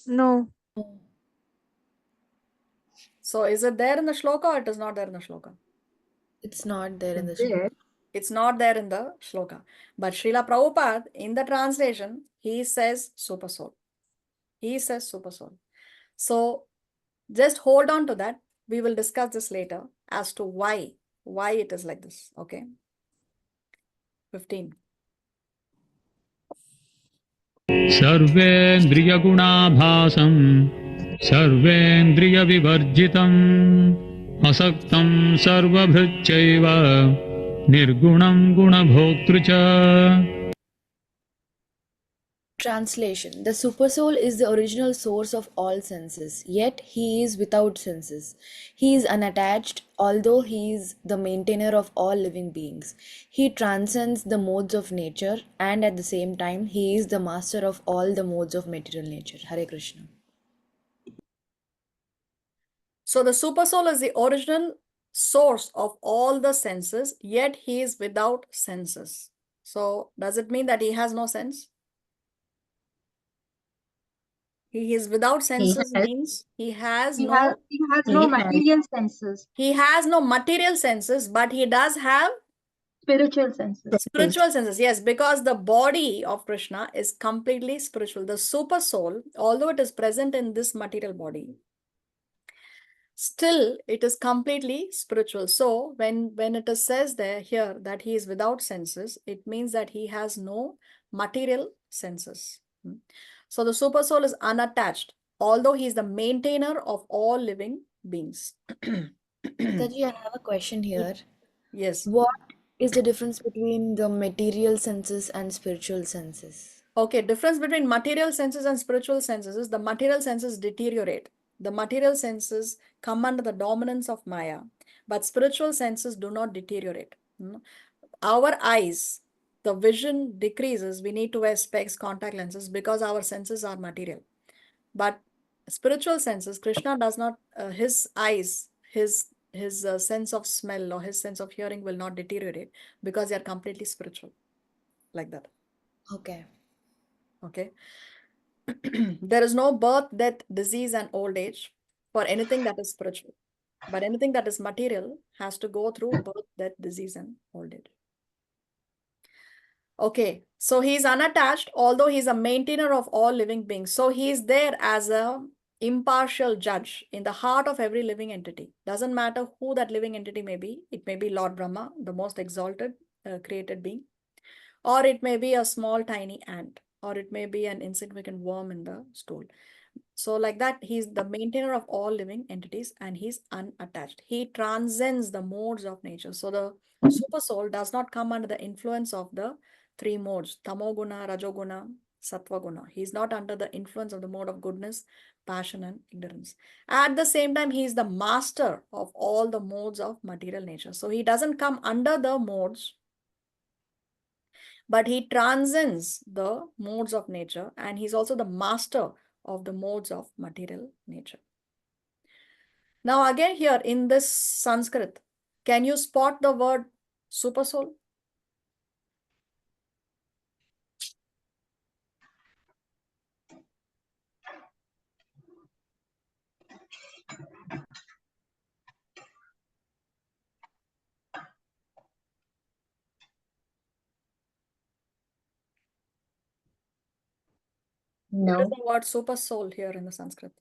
No. So is it there in the shloka or it is not there in the shloka? It's not there in the There. shloka. It's not there in the shloka. But Srila Prabhupada, in the translation, he says super soul. He says super soul. So just hold on to that. We will discuss this later as to why it is like this. Okay. 15. सर्वेन्द्रियगुणाभासं सर्वेन्द्रियविवर्जितम् असक्तं सर्वभृच्चैव निर्गुणं गुणभोक्तृ च. Translation: The Supersoul is the original source of all senses, yet he is without senses. He is unattached, although he is the maintainer of all living beings. He transcends the modes of nature, and at the same time, he is the master of all the modes of material nature. Hare Krishna. So the super soul is the original source of all the senses, yet he is without senses. So does it mean that he has no sense? He is without senses means he has no material senses, he has no material senses, but he does have spiritual senses. spiritual senses. Yes, because the body of Krishna is completely spiritual. The super soul, although it is present in this material body, still it is completely spiritual. So when it is says there here that he is without senses, it means that he has no material senses. So the super soul is unattached, although he is the maintainer of all living beings. Taji, I have a question here. Yes. What is the difference between the material senses and spiritual senses? Okay, difference between material senses and spiritual senses is the material senses deteriorate. The material senses come under the dominance of Maya, but spiritual senses do not deteriorate. Our eyes, the vision decreases. We need to wear specs, contact lenses because our senses are material. But spiritual senses, Krishna does not, his eyes, his sense of smell or his sense of hearing will not deteriorate because they are completely spiritual, like that. Okay. Okay. There is no birth, death, disease, and old age for anything that is spiritual. But anything that is material has to go through birth, death, disease, and old age. Okay, so he is unattached, although he is a maintainer of all living beings. So he is there as a impartial judge in the heart of every living entity. Doesn't matter who that living entity may be. It may be Lord Brahma, the most exalted created being, or it may be a small tiny ant, or it may be an insignificant worm in the stool. So like that, he's the maintainer of all living entities and he's unattached. He transcends the modes of nature. So the super soul does not come under the influence of the three modes, tamoguna, rajoguna, sattva-guna. He's not under the influence of the mode of goodness, passion, and ignorance. At the same time, he is the master of all the modes of material nature. So he doesn't come under the modes, but he transcends the modes of nature and he's also the master of the modes of material nature. Now again here in this Sanskrit, can you spot the word super soul? What is No. the word super soul here in the Sanskrit?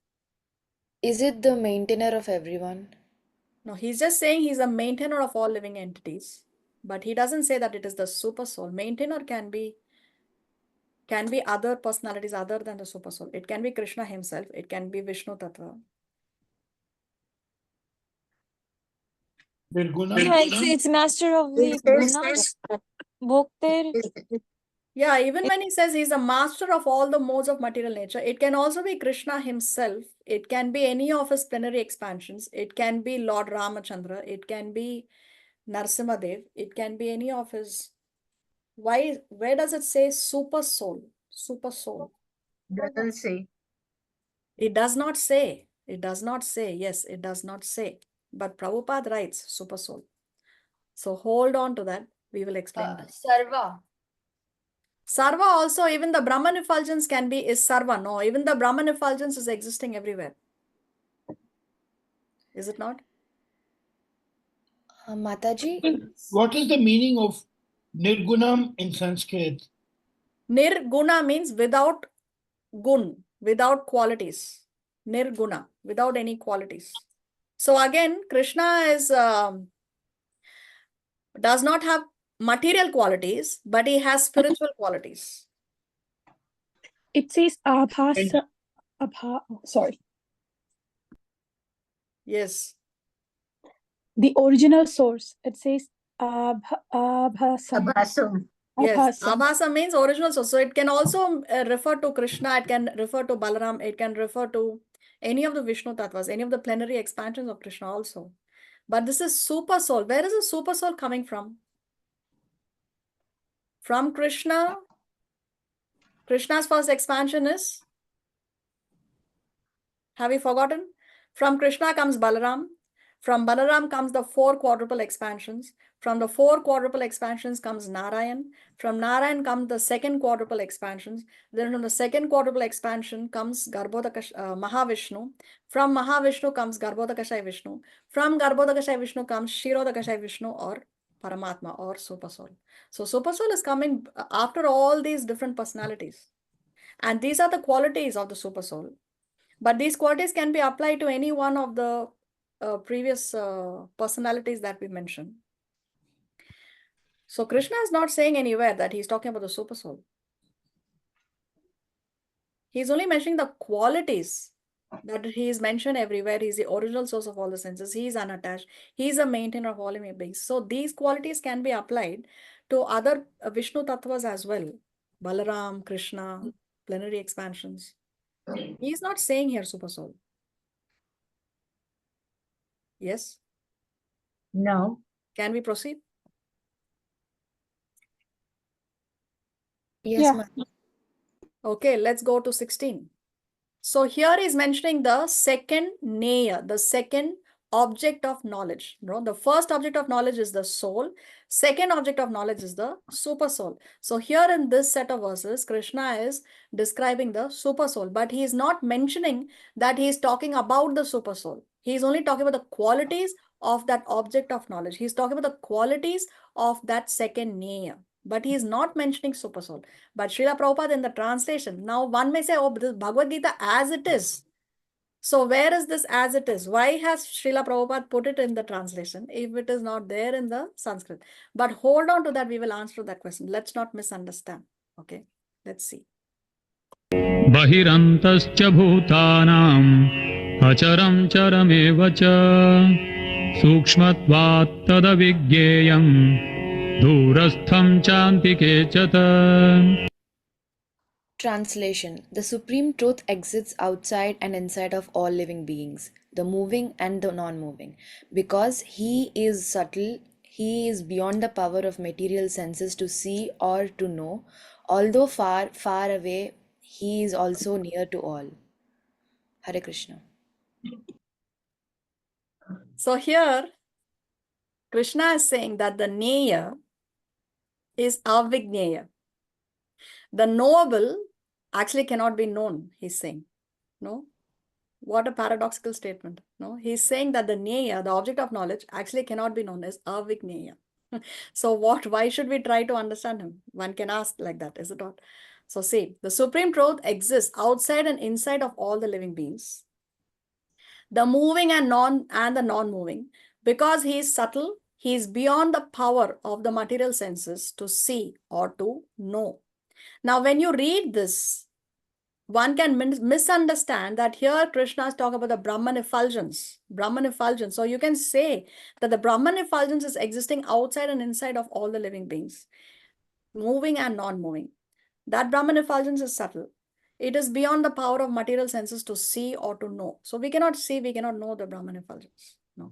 Is it the maintainer of everyone? No, he's just saying he's a maintainer of all living entities, but he doesn't say that it is the super soul. Maintainer can be other personalities other than the super soul. It can be Krishna himself. It can be Vishnu Tattva. Nirguna? Yeah, it's master of the guna, bhokter. Yeah, even when he says he's a master of all the modes of material nature, it can also be Krishna himself. It can be any of his plenary expansions. It can be Lord Ramachandra. It can be Narsimadev. It can be any of his Why? Where does it say super soul? Super soul. Doesn't say. It does not say. It does not say. Yes, it does not say. But Prabhupada writes super soul. So hold on to that. We will explain that. Sarva. Sarva also, even the Brahman effulgence can be is Sarva. No, even the Brahman effulgence is existing everywhere. Is it not? Mataji, What is the meaning of Nirgunam in Sanskrit? Nirguna means without gun, without qualities. Nirguna, without any qualities. So again, Krishna is does not have material qualities, but he has spiritual qualities. It says abhasa. Sorry. Yes. The original source. It says abhasam. Abhasam. Yes, Abhasam. Abhasa means original source. So it can also refer to Krishna, it can refer to Balaram, it can refer to any of the Vishnu Tattvas, any of the plenary expansions of Krishna also. But this is super soul. Where is the super soul coming from? From Krishna. Krishna's first expansion is, have you forgotten? From Krishna comes Balaram. From Balaram comes the 4 quadruple expansions. From the 4 quadruple expansions comes Narayan. From Narayan comes the 2nd quadruple expansions. Then from the 2nd quadruple expansion comes Mahavishnu. From Mahavishnu comes Garbhodakashai Vishnu. From Garbhodakashai Vishnu comes Shirodakashai Vishnu or Paramatma or Super Soul. So Super Soul is coming after all these different personalities. And these are the qualities of the Super Soul. But these qualities can be applied to any one of the previous personalities that we mentioned. So Krishna is not saying anywhere that he's talking about the super soul. He's only mentioning the qualities that he is mentioned everywhere. He's the original source of all the senses. He's unattached. He's a maintainer of all living beings. So these qualities can be applied to other Vishnu Tattvas as well. Balaram, Krishna, plenary expansions. He's not saying here super soul. Yes? No. Can we proceed? yes, Yeah. ma'am. Okay, let's go to 16. So here is mentioning the second neya, the second object of knowledge. No, the first object of knowledge is the soul. Second object of knowledge is the super soul. So here in this set of verses, Krishna is describing the super soul, but he is not mentioning that he is talking about the super soul. He is only talking about the qualities of that object of knowledge. He is talking about the qualities of that second neya, but he is not mentioning super soul. But Srila Prabhupada in the translation, now one may say, oh, this is Bhagavad Gita as it is. So where is this as it is? Why has Srila Prabhupada put it in the translation if it is not there in the Sanskrit? But hold on to that, we will answer that question. Let's not misunderstand. Okay, let's see. बहिरन्तश्च भूतानाम् अचरं चरमेव च सूक्ष्मत्वात् तदविज्ञेयम् दूरस्थं चान्तिके च तत्. Translation: The supreme truth exists outside and inside of all living beings, the moving and the non-moving. Because he is subtle, he is beyond the power of material senses to see or to know. Although far, far away, he is also near to all. Hare Krishna. So here, Krishna is saying that the Neya is Avigneya. The knowable actually cannot be known, he's saying. No? What a paradoxical statement. No, he's saying that the Neya, the object of knowledge, actually cannot be known as Avigneya. So why should we try to understand him? One can ask like that, is it not? So see, the supreme truth exists outside and inside of all the living beings. The moving and the non-moving. Because he is subtle, he is beyond the power of the material senses to see or to know. Now, when you read this, one can misunderstand that here Krishna is talking about the Brahman effulgence. Brahman effulgence. So you can say that the Brahman effulgence is existing outside and inside of all the living beings, moving and non-moving. That Brahman effulgence is subtle. It is beyond the power of material senses to see or to know. So we cannot see, we cannot know the Brahman effulgence. No.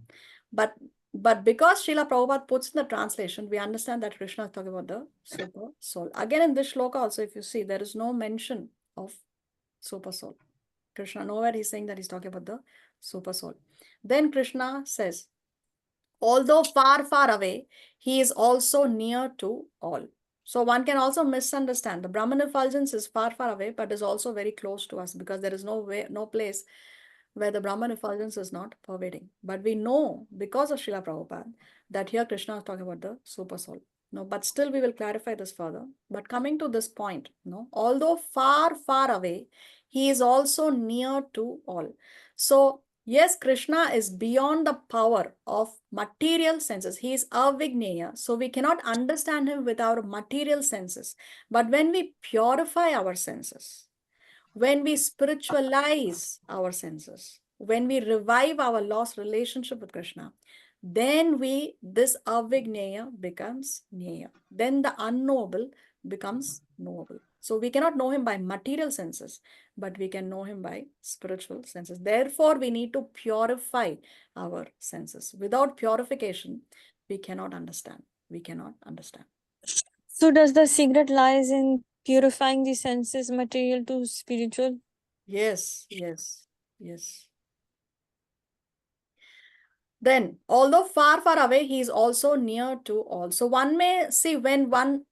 But But because Srila Prabhupada puts in the translation, we understand that Krishna is talking about the super soul. Again, in this shloka also, if you see, there is no mention of super soul. Krishna, nowhere he's saying that he's talking about the super soul. Then Krishna says, although far, far away, he is also near to all. So one can also misunderstand. The Brahman effulgence is far, far away, but is also very close to us because there is no way, no place where the Brahman effulgence is not pervading. But we know because of Srila Prabhupada that here Krishna is talking about the super soul. No, but still we will clarify this further. But coming to this point, no, although far, far away, he is also near to all. So yes, Krishna is beyond the power of material senses. He is avigneya. So we cannot understand him with our material senses. But when we purify our senses, when we spiritualize our senses, when we revive our lost relationship with Krishna, then this avigneya becomes neya. Then the unknowable becomes knowable. So we cannot know him by material senses, but we can know him by spiritual senses. Therefore, we need to purify our senses. Without purification, we cannot understand. We cannot understand. So does the secret lies in purifying the senses, material to spiritual? Yes, yes, yes. Then, although far, far away, he is also near to all. So one may see when one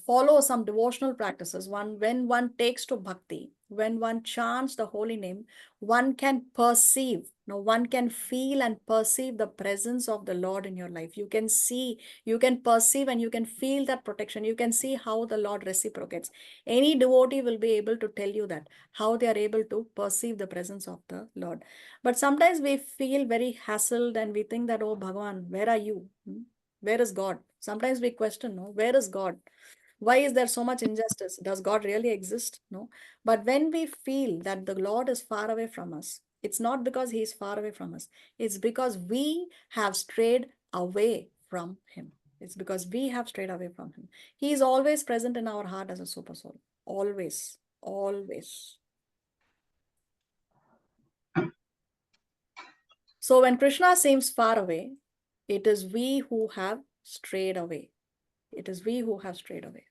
follows some devotional practices, when one takes to bhakti, when one chants the holy name, one can perceive, one can feel and perceive the presence of the Lord in your life. You can see, you can perceive and you can feel that protection. You can see how the Lord reciprocates. Any devotee will be able to tell you that, how they are able to perceive the presence of the Lord. But sometimes we feel very hassled and we think that, oh, Bhagavan, where are you? Where is God? Sometimes we question, no, where is God? Why is there so much injustice? Does God really exist? No. But when we feel that the Lord is far away from us, it's not because he is far away from us. It's because we have strayed away from him. It's because we have strayed away from him. He is always present in our heart as a super soul. Always. Always. So when Krishna seems far away, it is we who have strayed away. It is we who have strayed away.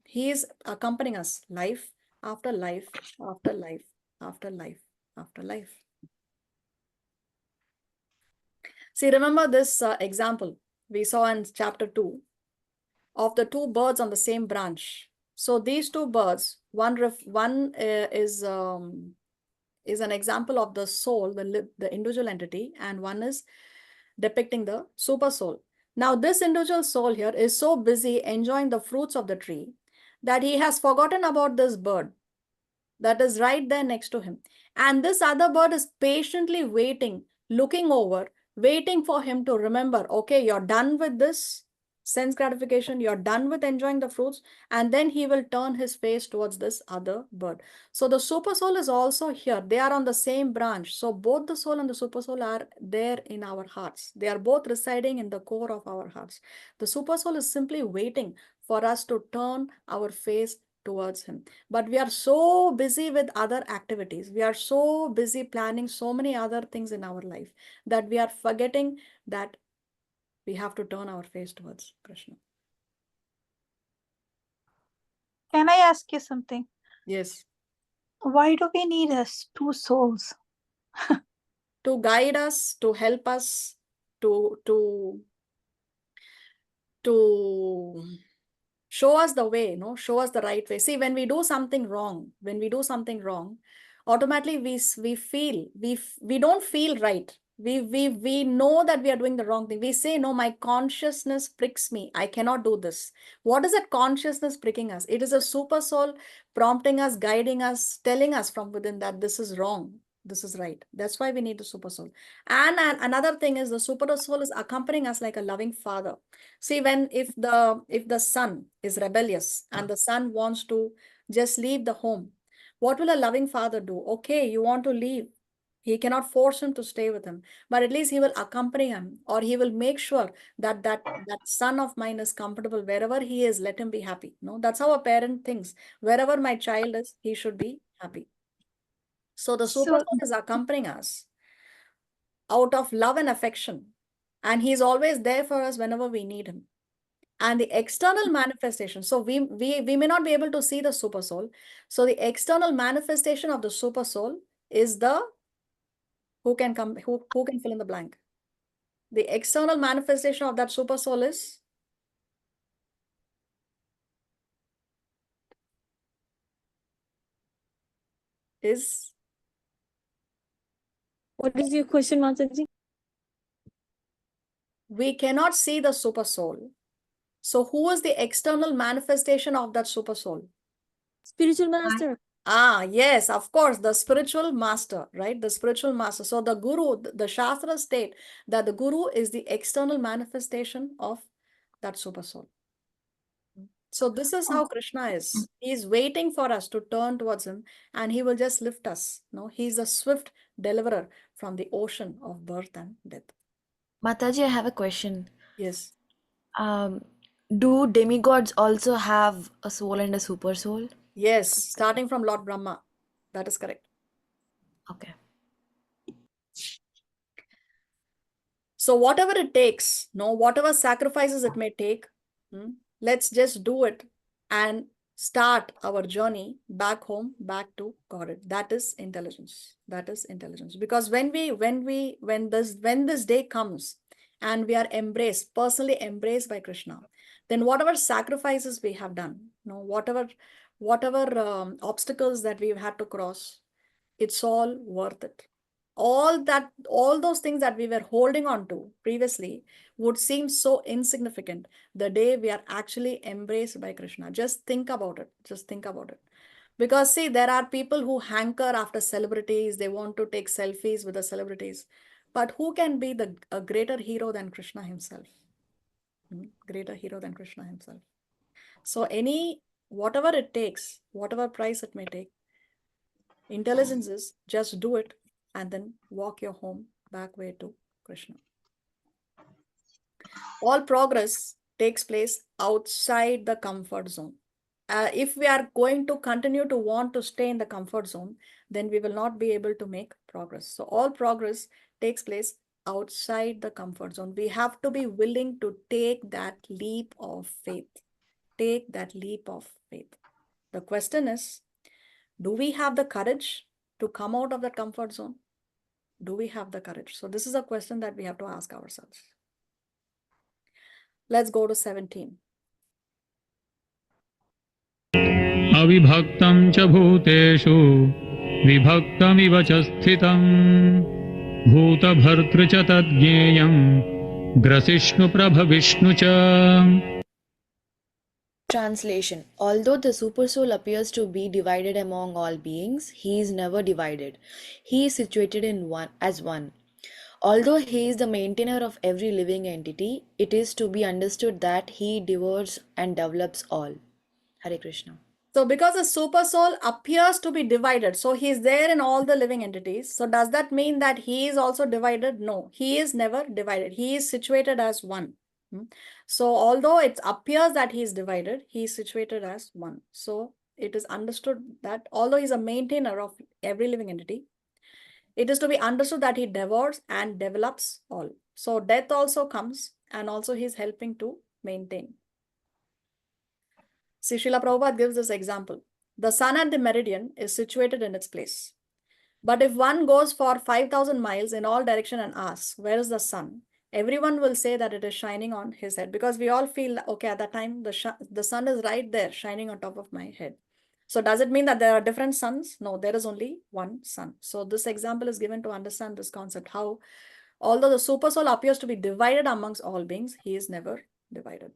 He is accompanying us life after life, after life, after life, after life. See, remember this example we saw in chapter 2 of the two birds on the same branch. So these two birds, one is an example of the soul, the individual entity, and one is depicting the super soul. Now, this individual soul here is so busy enjoying the fruits of the tree that he has forgotten about this bird that is right there next to him. And this other bird is patiently waiting, looking over, waiting for him to remember, okay, you're done with this sense gratification, you're done with enjoying the fruits, and then he will turn his face towards this other bird. So the super soul is also here. They are on the same branch. So both the soul and the super soul are there in our hearts. They are both residing in the core of our hearts. The super soul is simply waiting for us to turn our face towards him. But we are so busy with other activities. We are so busy planning so many other things in our life that we are forgetting that we have to turn our face towards Krishna. Can I ask you something? Yes. Why do we need two souls? To guide us, to help us, to show us the way, show us the right way. See, when we do something wrong, automatically we feel, we don't feel right. We know that we are doing the wrong thing. We say, no, my consciousness pricks me. I cannot do this. What is that consciousness pricking us? It is a super soul prompting us, guiding us, telling us from within that this is wrong. This is right. That's why we need the super soul. And another thing is the super soul is accompanying us like a loving father. See, if the son is rebellious and the son wants to just leave the home, what will a loving father do? Okay, you want to leave. He cannot force him to stay with him, but at least he will accompany him, or he will make sure that son of mine is comfortable wherever he is. Let him be happy. No, that's how a parent thinks. Wherever my child is, he should be happy. So the super soul is accompanying us out of love and affection. And he's always there for us whenever we need him. And the external manifestation, so we may not be able to see the super soul. So the external manifestation of the super soul is the, who can fill in the blank? The external manifestation of that super soul is What is your question, Mataji? we cannot see the super soul. So who is the external manifestation of that super soul? Spiritual master. Yes, of course, the spiritual master, right? The spiritual master. So the guru, the Shastra state that the guru is the external manifestation of that super soul. So this is how Krishna is. He's waiting for us to turn towards him, and he will just lift us. No, he's the swift deliverer from the ocean of birth and death. Mataji, I have a question. Yes. Do demigods also have a soul and a super soul? Yes, starting from Lord Brahma. That is correct. Okay. So whatever it takes, whatever sacrifices it may take, let's just do it and start our journey back home, back to God. That is intelligence. That is intelligence. Because when this day comes and we are personally embraced by Krishna, then whatever sacrifices we have done, whatever obstacles that we've had to cross, it's all worth it. All those things that we were holding on to previously would seem so insignificant the day we are actually embraced by Krishna. Just think about it. Just think about it. Because see, there are people who hanker after celebrities. They want to take selfies with the celebrities. But who can be a greater hero than Krishna himself? Greater hero than Krishna himself. So whatever it takes, whatever price it may take, intelligence is just do it and then walk your home back way to Krishna. All progress takes place outside the comfort zone. If we are going to continue to want to stay in the comfort zone, then we will not be able to make progress. So all progress takes place outside the comfort zone. We have to be willing to take that leap of faith. Take that leap of faith. The question is, do we have the courage to come out of that comfort zone? Do we have the courage? So this is a question that we have to ask ourselves. Let's go to 17. अविभक्तं च भूतेषु विभक्तमिव च स्थितं भूतभर्तृ च तज्ज्ञेयं ग्रसिष्णुप्रभविष्णु च. Translation. Although the super soul appears to be divided among all beings, he is never divided. He is situated in one as one. Although he is the maintainer of every living entity, it is to be understood that he devours and develops all. Hare Krishna. So because the super soul appears to be divided, so he is there in all the living entities. So does that mean that he is also divided? No, he is never divided. He is situated as one. So although it appears that he is divided, he is situated as one. So it is understood that although he is a maintainer of every living entity, it is to be understood that he devours and develops all. So death also comes and also he is helping to maintain. See, Srila Prabhupada gives this example. The sun at the meridian is situated in its place. But if one goes for 5,000 miles in all direction and asks, where is the sun? Everyone will say that it is shining on his head because we all feel, okay, at that time, the sun is right there shining on top of my head. So does it mean that there are different suns? No, there is only one sun. So this example is given to understand this concept, how although the super soul appears to be divided amongst all beings, he is never divided.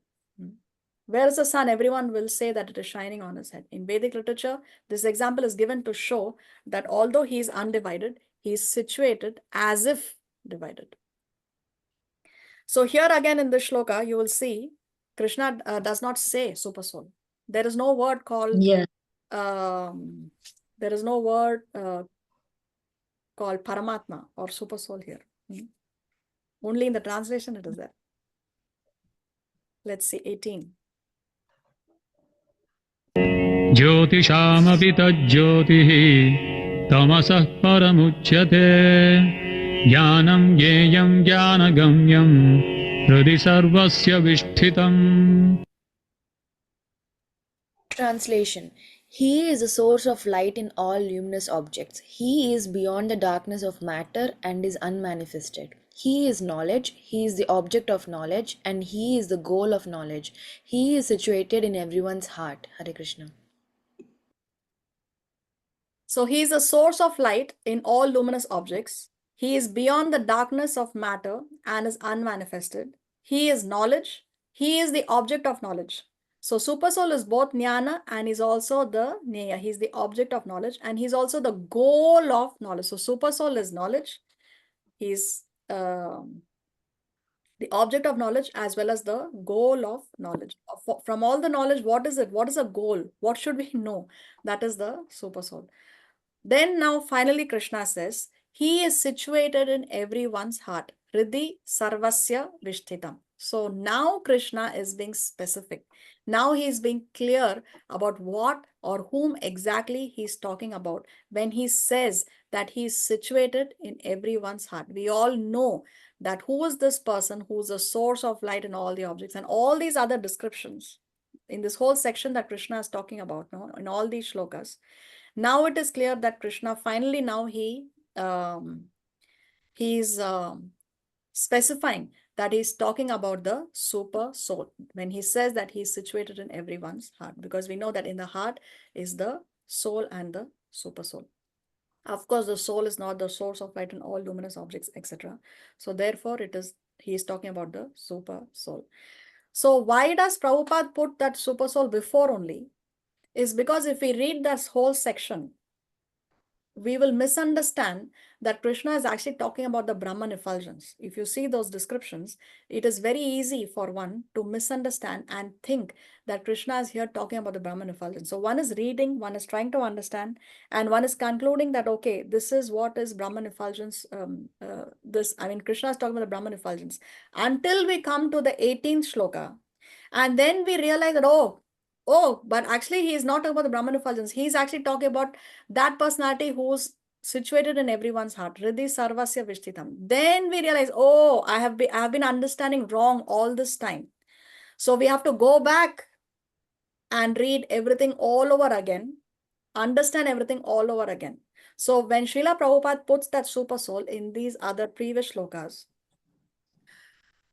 Where is the sun? Everyone will say that it is shining on his head. In Vedic literature, this example is given to show that although he is undivided, he is situated as if divided. So here again in this shloka, you will see Krishna does not say super soul. There is no word called, there is no word called Paramatma or super soul here. Only in the translation it is there. Let's see, 18. ज्योतिषामपि तज्ज्योतिः तमसः परमुच्यते ज्ञानं ज्ञेयं ज्ञानगम्यं हृदि सर्वस्य विष्ठितम्. Translation. He is the source of light in all luminous objects. He is beyond the darkness of matter and is unmanifested. He is knowledge, he is the object of knowledge, and he is the goal of knowledge. He is situated in everyone's heart. Hare Krishna. So he is the source of light in all luminous objects. He is beyond the darkness of matter and is unmanifested. He is knowledge. He is the object of knowledge. So Supersoul is both Jnana and is also the Neya. He is the object of knowledge and he's also the goal of knowledge. So Supersoul is knowledge. He's the object of knowledge as well as the goal of knowledge. From all the knowledge, what is it? What is a goal? What should we know? That is the Supersoul. Then now finally Krishna says, he is situated in everyone's heart. Hriddhi sarvasya vishthitam. So now Krishna is being specific. Now he is being clear about what or whom exactly he's talking about when he says that he is situated in everyone's heart. We all know that who is this person who is the source of light in all the objects and all these other descriptions in this whole section that Krishna is talking about, no, in all these shlokas. Now it is clear that Krishna finally now he's specifying that he's talking about the super soul when he says that he's situated in everyone's heart, because we know that in the heart is the soul and the super soul. Of course, the soul is not the source of light in all luminous objects, etc. So therefore, he is talking about the super soul. So why does Prabhupada put that super soul before only? Is because if we read this whole section, we will misunderstand that Krishna is actually talking about the Brahman effulgence. If you see those descriptions, it is very easy for one to misunderstand and think that Krishna is here talking about the Brahman effulgence. So one is reading, one is trying to understand, and one is concluding that, okay, this is what is Brahman effulgence. Krishna is talking about the Brahman effulgence. Until we come to the 18th shloka, and then we realize that, but actually he is not talking about the Brahman effulgence. He's actually talking about that personality who's situated in everyone's heart. Hriddhi sarvasya vishthitam. Then we realize, I have been understanding wrong all this time. So we have to go back and read everything all over again, understand everything all over again. So when Srila Prabhupada puts that super soul in these other previous shlokas,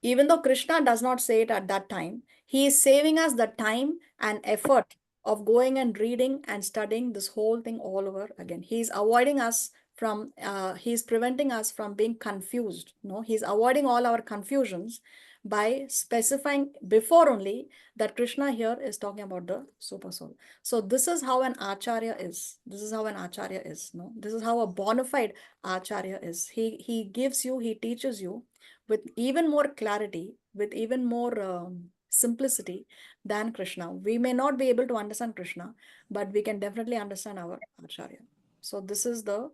even though Krishna does not say it at that time, he is saving us the time and effort of going and reading and studying this whole thing all over again. He's avoiding us from, he's preventing us from being confused. No, he's avoiding all our confusions by specifying before only that Krishna here is talking about the super soul. So this is how an acharya is. This is how an acharya is. No, this is how a bona fide acharya is. He gives you, he teaches you with even more clarity, with even more simplicity than Krishna. We may not be able to understand Krishna, but we can definitely understand our Acharya. So this is how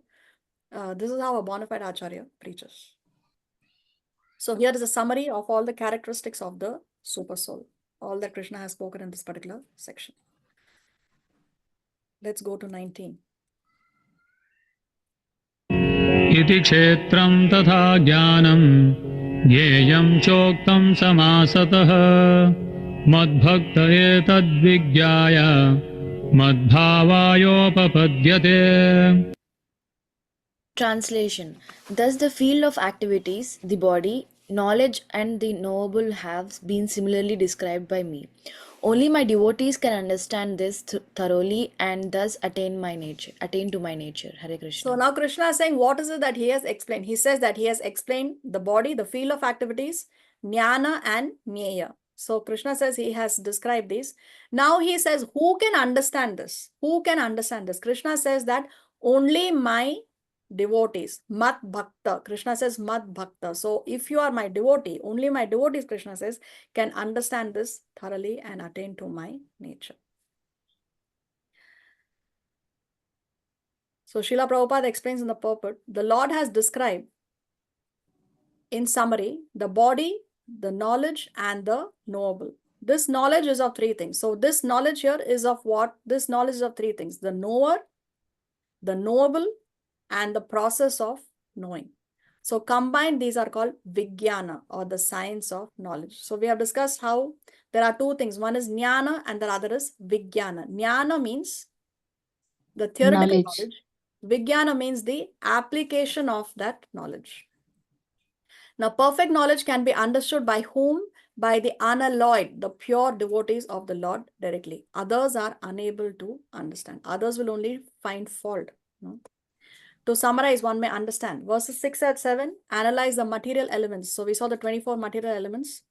a bona fide Acharya preaches. So here is a summary of all the characteristics of the super soul, all that Krishna has spoken in this particular section. Let's go to 19. इति क्षेत्रं तथा ज्ञानं ज्ञेयं चोक्तं समासतः मद्भक्त एतद्विज्ञाय मद्भावायोपपद्यते. Translation. Thus the field of activities, the body, knowledge and the knowable have been similarly described by me. Only my devotees can understand this thoroughly and thus attain to my nature. Hare Krishna. So now Krishna is saying, what is it that he has explained? He says that he has explained the body, the field of activities, jnana and jnaya. So Krishna says he has described these. Now he says, who can understand this? Who can understand this? Krishna says that only my devotees, mat bhakta. Krishna says mat bhakta. So if you are my devotee, only my devotees, Krishna says, can understand this thoroughly and attain to my nature. So Srila Prabhupada explains in the purport, the Lord has described in summary the body, the knowledge and the knowable. This knowledge is of three things. So this knowledge here is of what? This knowledge is of three things: the knower, the knowable and the process of knowing. So combined, these are called Vijnana, or the science of knowledge. So we have discussed how there are two things. One is Jnana and the other is Vijnana. Jnana means the theoretical knowledge. Vijnana means the application of that knowledge. Now, perfect knowledge can be understood by whom? By the unalloyed, the pure devotees of the Lord directly. Others are unable to understand. Others will only find fault. No? To summarize, one may understand. Verses 6 and 7, analyze the material elements. So we saw the 24 material elements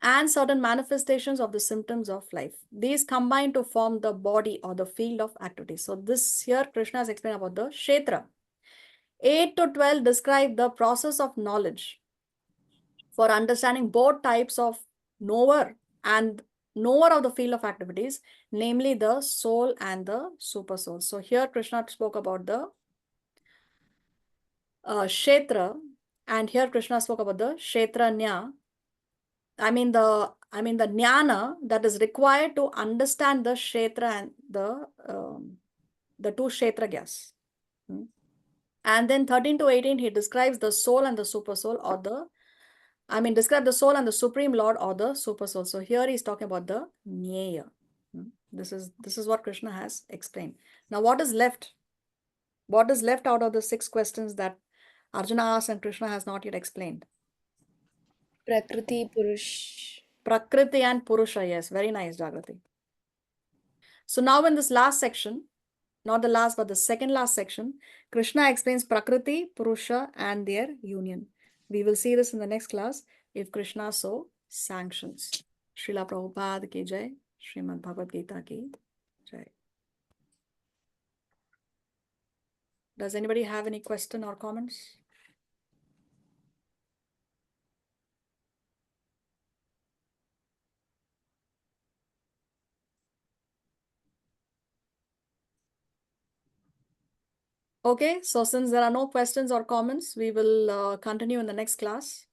and certain manifestations of the symptoms of life. These combine to form the body or the field of activity. So this here, Krishna has explained about the Kshetra. 8 to 12 describe the process of knowledge for understanding both types of knower and knower of the field of activities, namely the soul and the super soul. So here Krishna spoke about the Kshetra, and here Krishna spoke about the Kshetranya. I mean the jnana that is required to understand the Kshetra and the two Kshetragyas. And then 13 to 18, he describes the soul and the super soul, or describe the soul and the supreme Lord, or the super soul. So here he's talking about the Nyeya. This is what Krishna has explained. Now what is left? What is left out of the 6 questions that Arjuna asked and Krishna has not yet explained? Prakriti, Purush. Prakriti and Purusha, yes. Very nice, Jagrati. So now in this last section, not the last, but the second last section, Krishna explains Prakriti, Purusha and their union. We will see this in the next class if Krishna so sanctions. Srila Prabhupada ki jai, Srimad Bhagavad Gita ki jai. Does anybody have any question or comments? Okay, so since there are no questions or comments, we will continue in the next class.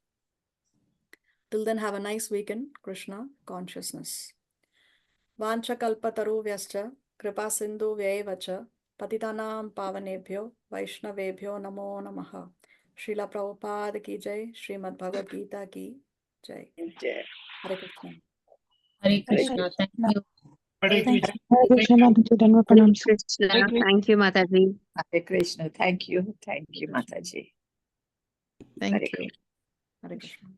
Till then, have a nice weekend. Krishna consciousness. Vancha kalpataru vyascha, kripa sindhu vyayevacha, patitanam pavanebhyo, vaishnavebhyo namo namaha. Srila Prabhupada ki jai, Srimad Bhagavad Gita ki jai. Hare Krishna. Hare Krishna. Thank you. Hare Krishna. Hare Krishna, Mataji, Dhanva Pranam. Thank you, Mataji. Hare Krishna. Thank you, Mataji. Thank you. Hare Krishna.